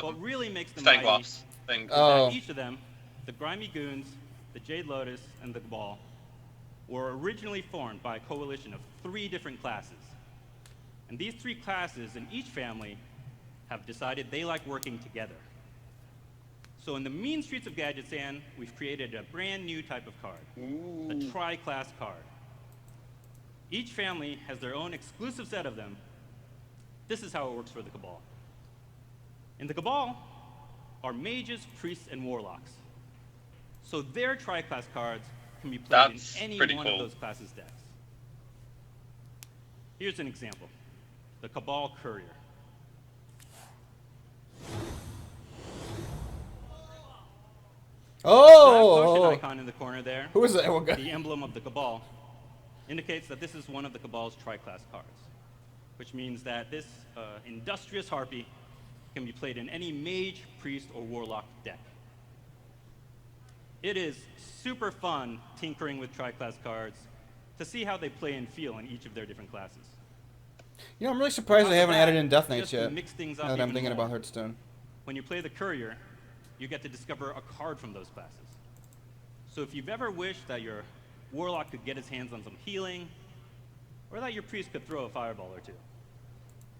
What really makes them stained mighty glass thing. is Oh. that each of them, the Grimy Goons, the Jade Lotus, and the Cabal, were originally formed by a coalition of 3 different classes. And these 3 classes in each family have decided they like working together. So in the mean streets of Gadgetzan, we've created a brand new type of card, the tri-class card. Each family has their own exclusive set of them. This is how it works for the Cabal. In the Cabal are mages, priests, and warlocks. So their tri-class cards can be played That's in any pretty one cool. of those classes' decks. Here's an example. The Cabal Courier. Oh! That potion icon in the corner there, Who is that? What guy? the emblem of the Cabal, indicates that this is one of the Cabal's tri-class cards, which means that this industrious harpy can be played in any mage, priest, or warlock deck. It is super fun tinkering with tri-class cards to see how they play and feel in each of their different classes. You know, I'm really surprised they On top of haven't added that, in Death Knights just to yet. mix things up Now that I'm even thinking more, about Hearthstone. When you play the Courier, you get to discover a card from those classes. So if you've ever wished that your warlock could get his hands on some healing, or that your priest could throw a fireball or two,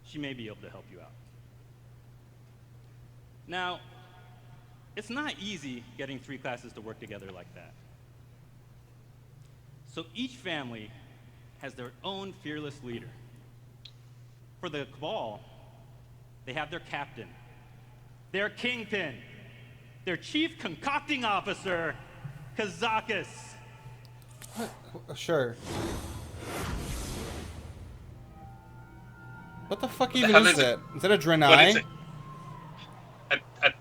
she may be able to help you out. Now, it's not easy getting 3 classes to work together like that. So each family has their own fearless leader. For the Cabal, they have their captain, their kingpin, their chief concocting officer, Kazakis. Sure. What the fuck the even hell is is it? that? Is that a What is Draenei? it?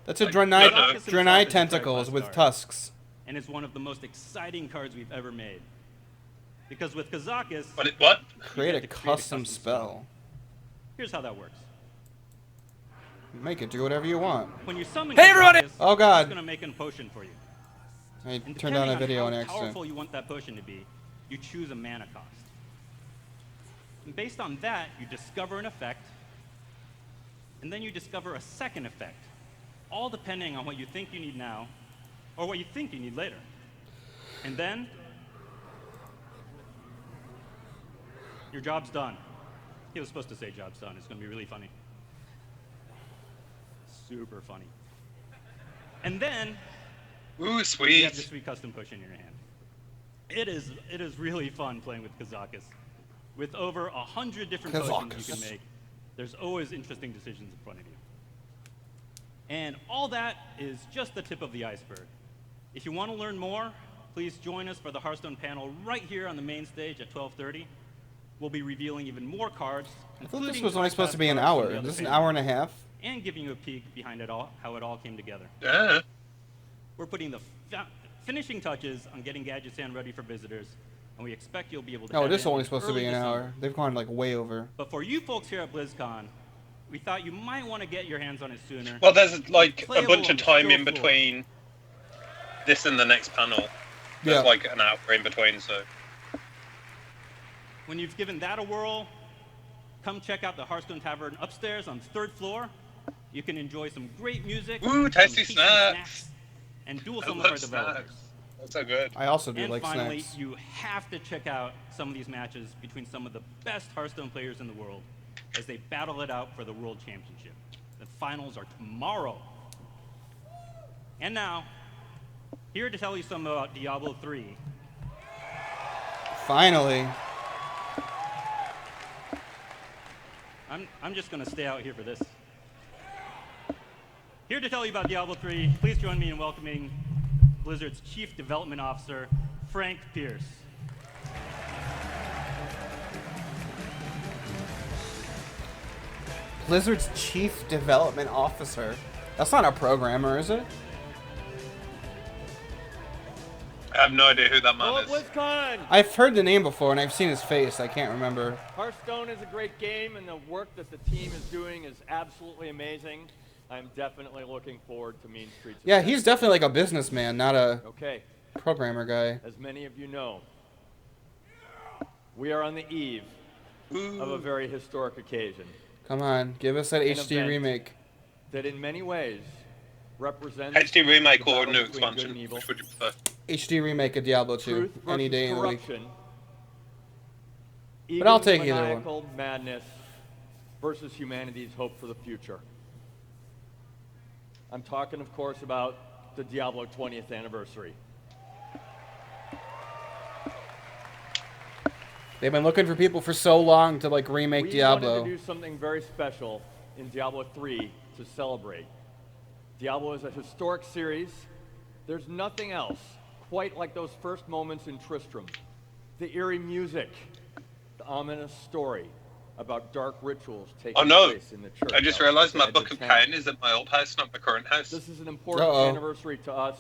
That's a Like, Draenei, no, no. Draenei Kazakis is a tentacles tri-class with card, tusks. and is one of the most exciting cards we've ever made. Because with Kazakis, What? Create get a to custom spell. Here's how that works. Make it do whatever you want. When you summon Hey, everybody! Kazakis, Oh, God. it's going to make a potion for you. I And turned on a depending video on how accident. powerful you want that potion to be, you choose a mana cost. And based on that, you discover an effect, and then you discover a second effect, all depending on what you think you need now, or what you think you need later. And then, your job's done. He was supposed to say job's done. It's going to be really funny. Super funny. And then, Ooh, sweet. You have the sweet custom push in your hand. It is really fun playing with Kazakus. With over 100 different potions you can make, there's always interesting decisions in front of you. And all that is just the tip of the iceberg. If you want to learn more, please join us for the Hearthstone panel right here on the main stage at 12:30. We'll be revealing even more cards. I thought this was only supposed to be an hour. Is this an hour and a half? And giving you a peek behind it all, how it all came together. Yeah. We're putting the finishing touches on getting Gadget Stand ready for visitors, and we expect you'll be able to. Oh, this is only supposed to be an hour. They've gone like way over. But for you folks here at BlizzCon, we thought you might want to get your hands on it sooner. Well, there's like a bunch of time in between this and the next panel. There's like an hour in between, so. When you've given that a whirl, come check out the Hearthstone Tavern upstairs on the 3rd floor. You can enjoy some great music. Ooh, tasty snacks. And duel some of our developers. That's so good. I also do and like finally, snacks. you have to check out some of these matches between some of the best Hearthstone players in the world as they battle it out for the World Championship. The finals are tomorrow. And now, here to tell you some about Diablo 3. Finally. I'm just going to stay out here for this. Here to tell you about Diablo 3, please join me in welcoming Blizzard's Chief Development Officer, Frank Pierce. Blizzard's Chief Development Officer. That's not a programmer, is it? I have no idea who that man is. BlizzCon! I've heard the name before and I've seen his face. I can't remember. Hearthstone is a great game, and the work that the team is doing is absolutely amazing. I'm definitely looking forward to Mean Streets. Yeah, he's definitely like a businessman, not a programmer guy. As many of you know, we are on the eve of a very historic occasion. Come on, give us that An HD event remake. That in many ways represents HD remake the or battle new between good and expansion? evil. Which would you prefer? HD remake of Diablo 2 Truth any versus day in the week. corruption. But I'll take either one. Maniacal madness versus humanity's hope for the future. I'm talking, of course, about the Diablo 20th anniversary. They've been looking for people for so long to like remake We Diablo. wanted to do something very special in Diablo 3 to celebrate. Diablo is a historic series. There's nothing else quite like those first moments in Tristram. The eerie music, the ominous story about dark rituals taking place in the church. I just realized my Book of Cain is at my old house, not my current house. This is an important anniversary to us,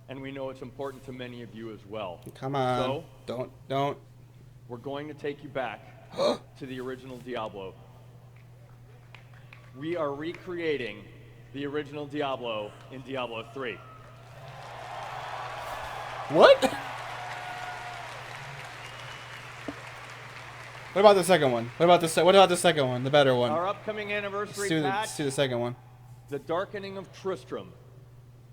and we know it's important to many of you as well. Come on. So, Don't. we're going to take you back to the original Diablo. We are recreating the original Diablo in Diablo 3. What? What about the second one? What about the second one? The better one. Our upcoming anniversary patch, Let's do the second one. The Darkening of Tristram,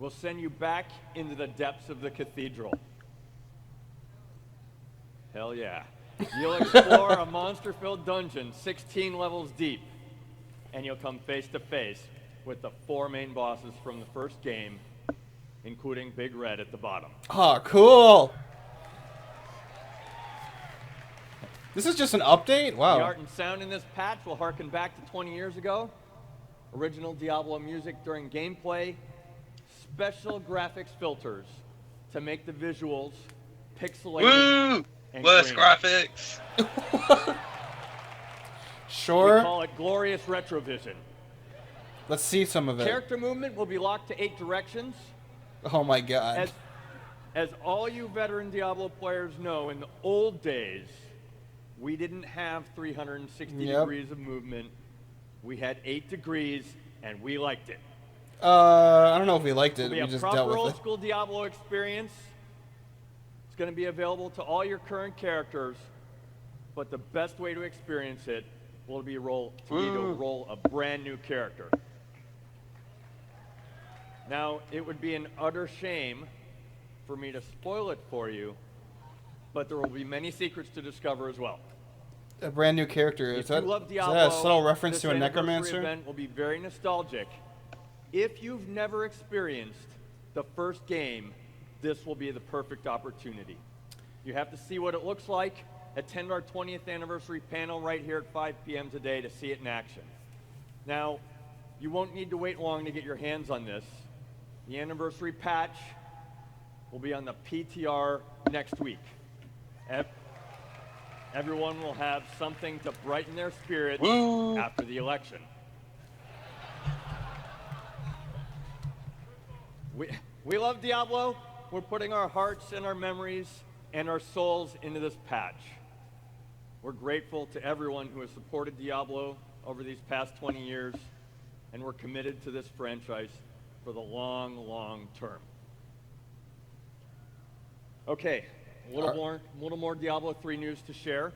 will send you back into the depths of the cathedral. Hell yeah. You'll explore a monster-filled dungeon 16 levels deep, and you'll come face to face with the 4 main bosses from the first game, including Big Red at the bottom. Oh, cool. This is just an update? Wow. The art and sound in this patch will harken back to 20 years ago. Original Diablo music during gameplay. Special graphics filters to make the visuals pixelated. Woo! And Worse green. graphics. Sure. We call it glorious retrovision. Let's see some of it. Character movement will be locked to 8 directions. Oh my god. As all you veteran Diablo players know, in the old days, we didn't have 360 degrees of movement. We had 8 degrees, and we liked it. I don't know if we liked it. It'll be We a just proper dealt with old it. school Diablo experience. It's going to be available to all your current characters, but the best way to experience it will be to roll a brand new character. Now, it would be an utter shame for me to spoil it for you, but there will be many secrets to discover as well. A brand new character. If Is that, you love is Diablo, that a subtle reference this to a anniversary necromancer? event will be very nostalgic. If you've never experienced the first game, this will be the perfect opportunity. You have to see what it looks like. Attend our 20th anniversary panel right here at 5 p.m. today to see it in action. Now, you won't need to wait long to get your hands on this. The anniversary patch will be on the PTR next week. Everyone will have something to brighten their spirits after the election. We love Diablo. We're putting our hearts and our memories and our souls into this patch. We're grateful to everyone who has supported Diablo over these past 20 years, and we're committed to this franchise for the long, long term. Okay, a little more Diablo 3 news to share.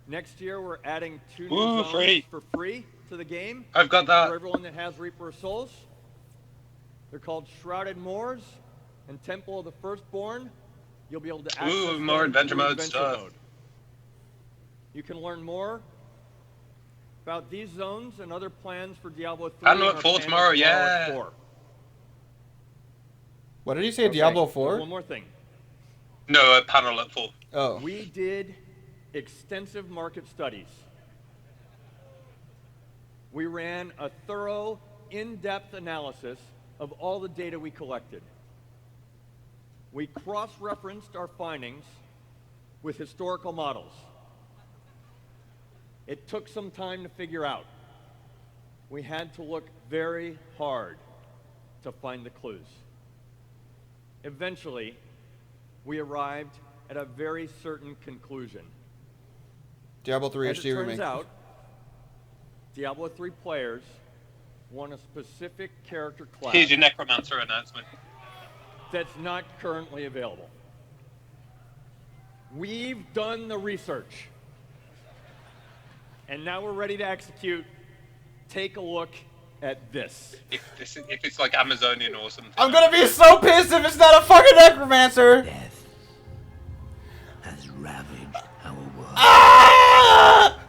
Next year, we're adding 2 new zones for free to the game. I've got that. For everyone that has Reaper of Souls. They're called Shrouded Moors and Temple of the Firstborn. You'll be able to access more adventure mode stuff. You can learn more about these zones and other plans for Diablo 3. Panel at 4 tomorrow, yeah. 4. What did he say, Diablo 4? One more thing. No, a panel at 4. Oh. We did extensive market studies. We ran a thorough, in-depth analysis of all the data we collected. We cross-referenced our findings with historical models. It took some time to figure out. We had to look very hard to find the clues. Eventually, we arrived at a very certain conclusion. Diablo 3 As HD it remake. turns out, Diablo 3 players want a specific character class. Here's your Necromancer announcement. That's not currently available. We've done the research. And now we're ready to execute. Take a look at this. If it's like Amazonian or something. I'm gonna be so pissed if it's not a fucking Necromancer! Death has ravaged our world. Ah!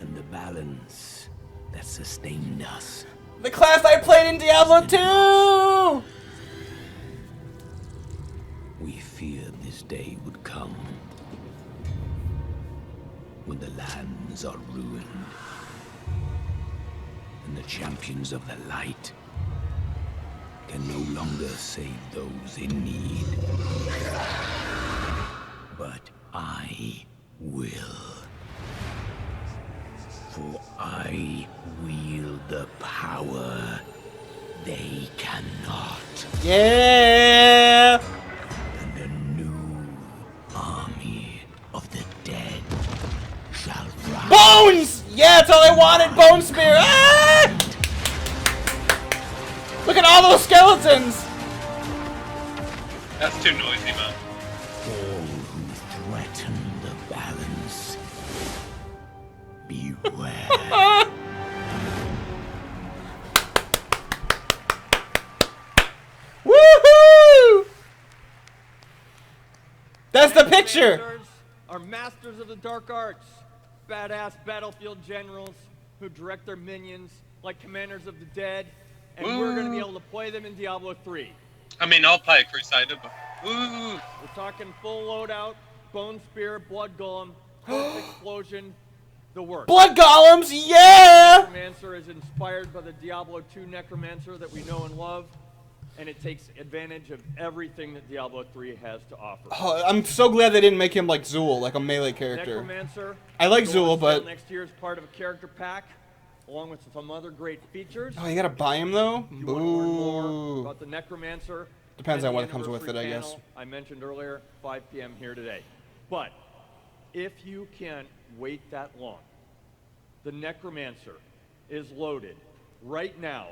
And the balance that sustained us. The class I played in Diablo 2! We feared this day would come. When the lands are ruined. And the champions of the light can no longer save those in need. But I will. For I wield the power they cannot. Yeah! And a new army of the dead shall rise. Bones! Yeah, that's all I wanted! Bone Spear! Ah! Look at all those skeletons! That's too noisy, man. All who threaten the balance, beware. Woohoo! That's the picture! Are masters of the dark arts, badass battlefield generals who direct their minions like commanders of the dead, and we're going to be able to play them in Diablo 3. I mean, I'll play a Crusader, but We're talking full loadout, Bone Spear, Blood Golem, Corpse Explosion, the works. Blood Golems, yeah! Necromancer is inspired by the Diablo 2 Necromancer that we know and love, and it takes advantage of everything that Diablo 3 has to offer. Oh, I'm so glad they didn't make him like Zool, like a melee character. Necromancer. I like will go on Zool, but... sale next year as part of a character pack, along with some other great features. Oh, you gotta buy him though? You want to learn more Boo. about the Necromancer. Depends and on the what comes with it, I anniversary guess. panel I mentioned earlier, 5 p.m. here today. But if you can't wait that long, the Necromancer is loaded right now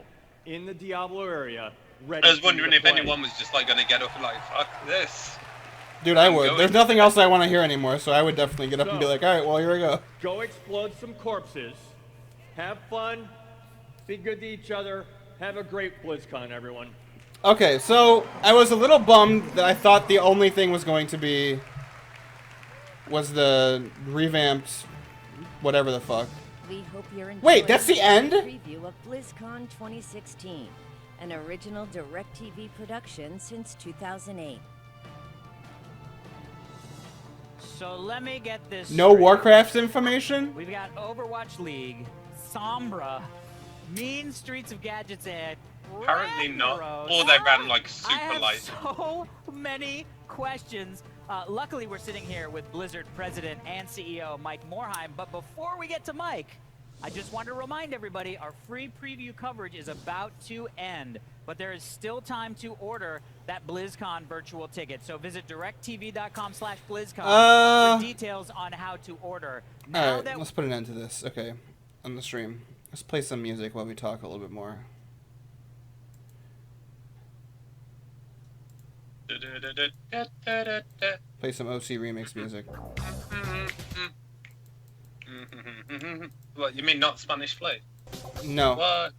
in the Diablo area, ready I was wondering for you if to play. anyone was just like gonna get up and like, fuck this. Dude, I I'm would. going. There's nothing else I want to hear anymore, so I would definitely get up and be So- like, alright, well, here we go. Go explode some corpses, have fun, be good to each other, have a great BlizzCon, everyone. Okay, so I was a little bummed that I thought the only thing was going to be was the revamped whatever the fuck. We hope you're enjoying Wait, that's the end? Preview of BlizzCon 2016. an original DirecTV production since 2008. So let me get this No straight. Warcraft information? We've got Overwatch League, Sombra, Mean Streets of Gadgets, and Apparently not. Ragnaros. Or they ran like I super have light. so many questions. Luckily, we're sitting here with Blizzard President and CEO Mike Morhaime. But before we get to Mike, I just want to remind everybody our free preview coverage is about to end. But there is still time to order that BlizzCon virtual ticket. So visit directtv.com/BlizzCon for details on how to order. Now Alright, let's put an end to this. Okay, on the stream. Let's play some music while we talk a little bit more. Play some OC remix music. What, you mean not Spanish play? No. What?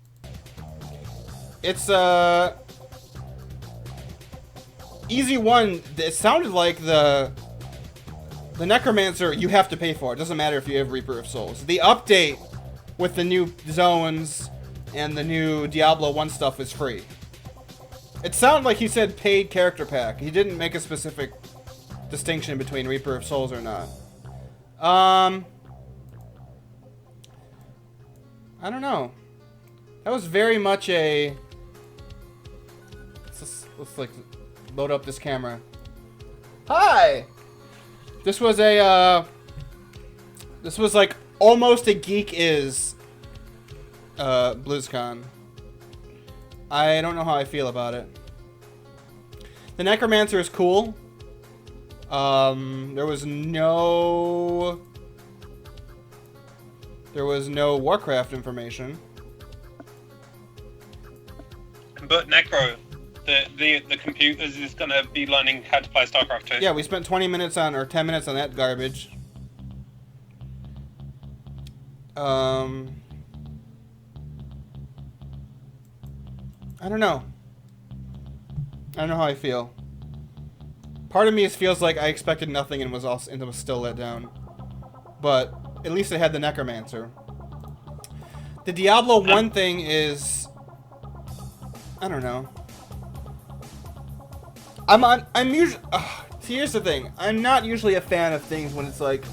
It's easy one. It sounded like the Necromancer you have to pay for. It doesn't matter if you have Reaper of Souls. The update with the new zones and the new Diablo 1 stuff is free. It sounded like he said paid character pack. He didn't make a specific distinction between Reaper of Souls or not. I don't know. That was very much a... Let's like load up this camera. Hi! This was a, this was like almost a Geek Is BlizzCon. I don't know how I feel about it. The Necromancer is cool. There was no Warcraft information. But Necro, the computers is gonna be learning how to play StarCraft 2. Yeah, we spent 20 minutes on, or 10 minutes on that garbage. I don't know. I don't know how I feel. Part of me feels like I expected nothing and was still let down. But at least it had the Necromancer. The Diablo 1 thing is, I don't know. I'm usually, see, here's the thing. I'm not usually a fan of things when it's like,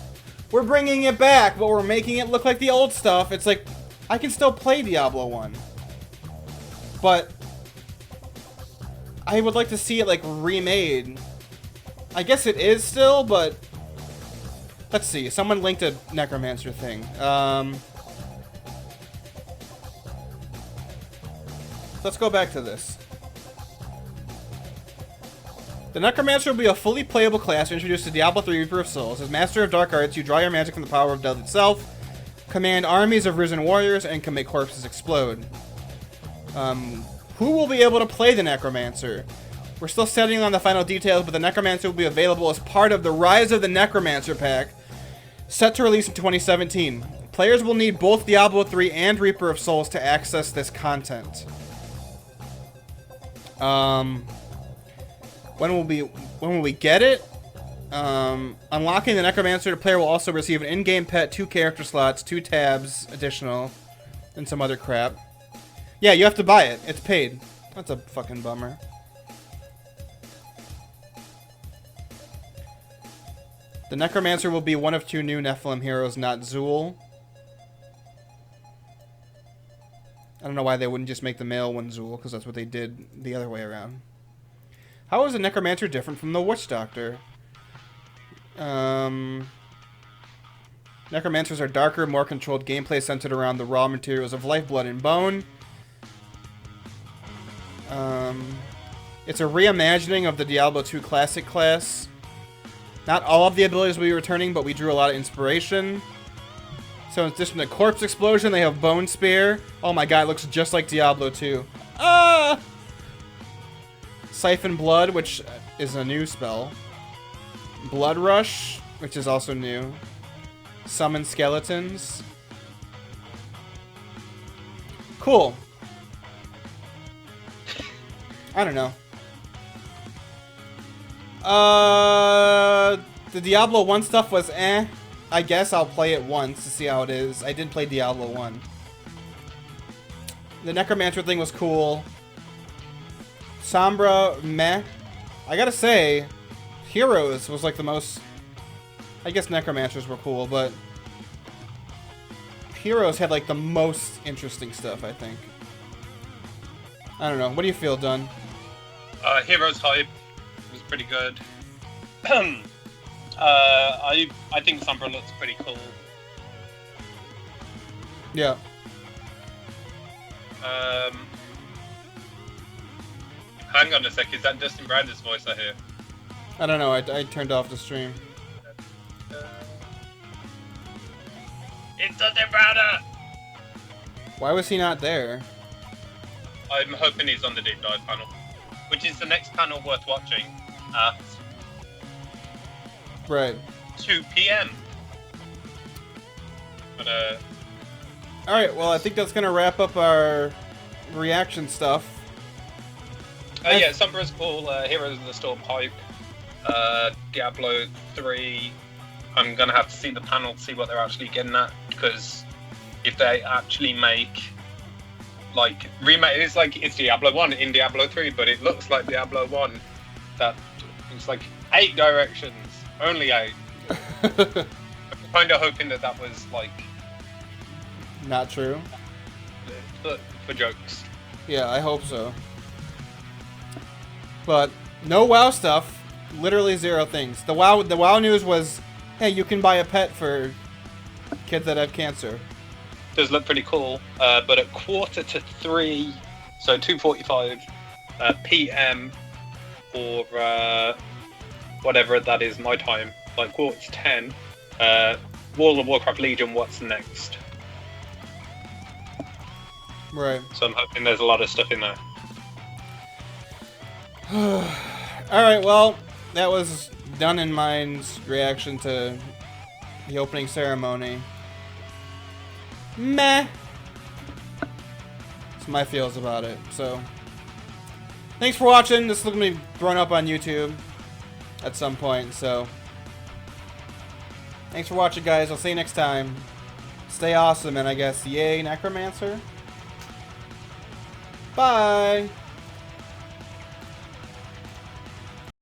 we're bringing it back, but we're making it look like the old stuff. It's like, I can still play Diablo 1. But I would like to see it like remade. I guess it is still, but let's see. Someone linked a Necromancer thing. Let's go back to this. The Necromancer will be a fully playable class introduced to Diablo 3 Reaper of Souls. As Master of Dark Arts, you draw your magic from the power of death itself, command armies of risen warriors, and can make corpses explode. Who will be able to play the Necromancer? We're still settling on the final details, but the Necromancer will be available as part of the Rise of the Necromancer pack, set to release in 2017. Players will need both Diablo 3 and Reaper of Souls to access this content. When will we get it? Unlocking the Necromancer, the player will also receive an in-game pet, 2 character slots, 2 tabs additional, and some other crap. Yeah, you have to buy it. It's paid. That's a fucking bummer. The Necromancer will be one of 2 new Nephilim heroes, not Zool. I don't know why they wouldn't just make the male one Zool, because that's what they did the other way around. How is the Necromancer different from the Witch Doctor? Necromancers are darker, more controlled gameplay centered around the raw materials of life, blood, and bone. It's a reimagining of the Diablo 2 Classic class. Not all of the abilities will be returning, but we drew a lot of inspiration. So in addition to Corpse Explosion, they have Bone Spear. Oh my god, it looks just like Diablo 2. Ah! Siphon Blood, which is a new spell. Blood Rush, which is also new. Summon Skeletons. Cool. I don't know. The Diablo 1 stuff was eh. I guess I'll play it once to see how it is. I did play Diablo 1. The Necromancer thing was cool. Sombra, meh. I gotta say, Heroes was like the most... I guess Necromancers were cool, but... Heroes had like the most interesting stuff, I think. I don't know. What do you feel, Dunn? Heroes hype was pretty good. I think Sombra looks pretty cool. Yeah. Hang on a sec, is that Dustin Brandon's voice I hear? I don't know. I turned off the stream. It's Dustin Brandon! Why was he not there? I'm hoping he's on the deep dive panel, which is the next panel worth watching at Right. 2 p.m. But All right. Well, I think that's gonna wrap up our reaction stuff. yeah, Sombra's cool. Heroes of the Storm hype. Diablo 3. I'm gonna have to see the panel to see what they're actually getting at, because if they actually make like remake, it's Diablo 1 in Diablo 3, but it looks like Diablo 1. That it's like 8 directions, only 8. I'm kind of hoping that was like Not true. For jokes. Yeah, I hope so. But no WoW stuff. Literally 0 things. The WoW news was, hey, you can buy a pet for kids that have cancer. Does look pretty cool, but at 2:45, so 2:45 p.m. or whatever that is my time, like 9:45, World of Warcraft Legion, what's next? Right. So I'm hoping there's a lot of stuff in there. Alright, well, that was Dunn and mine's reaction to the opening ceremony. Meh. That's my feels about it. So, thanks for watching. This is going to be thrown up on YouTube at some point. So, thanks for watching, guys. I'll see you next time. Stay awesome, and I guess, yay, Necromancer. Bye.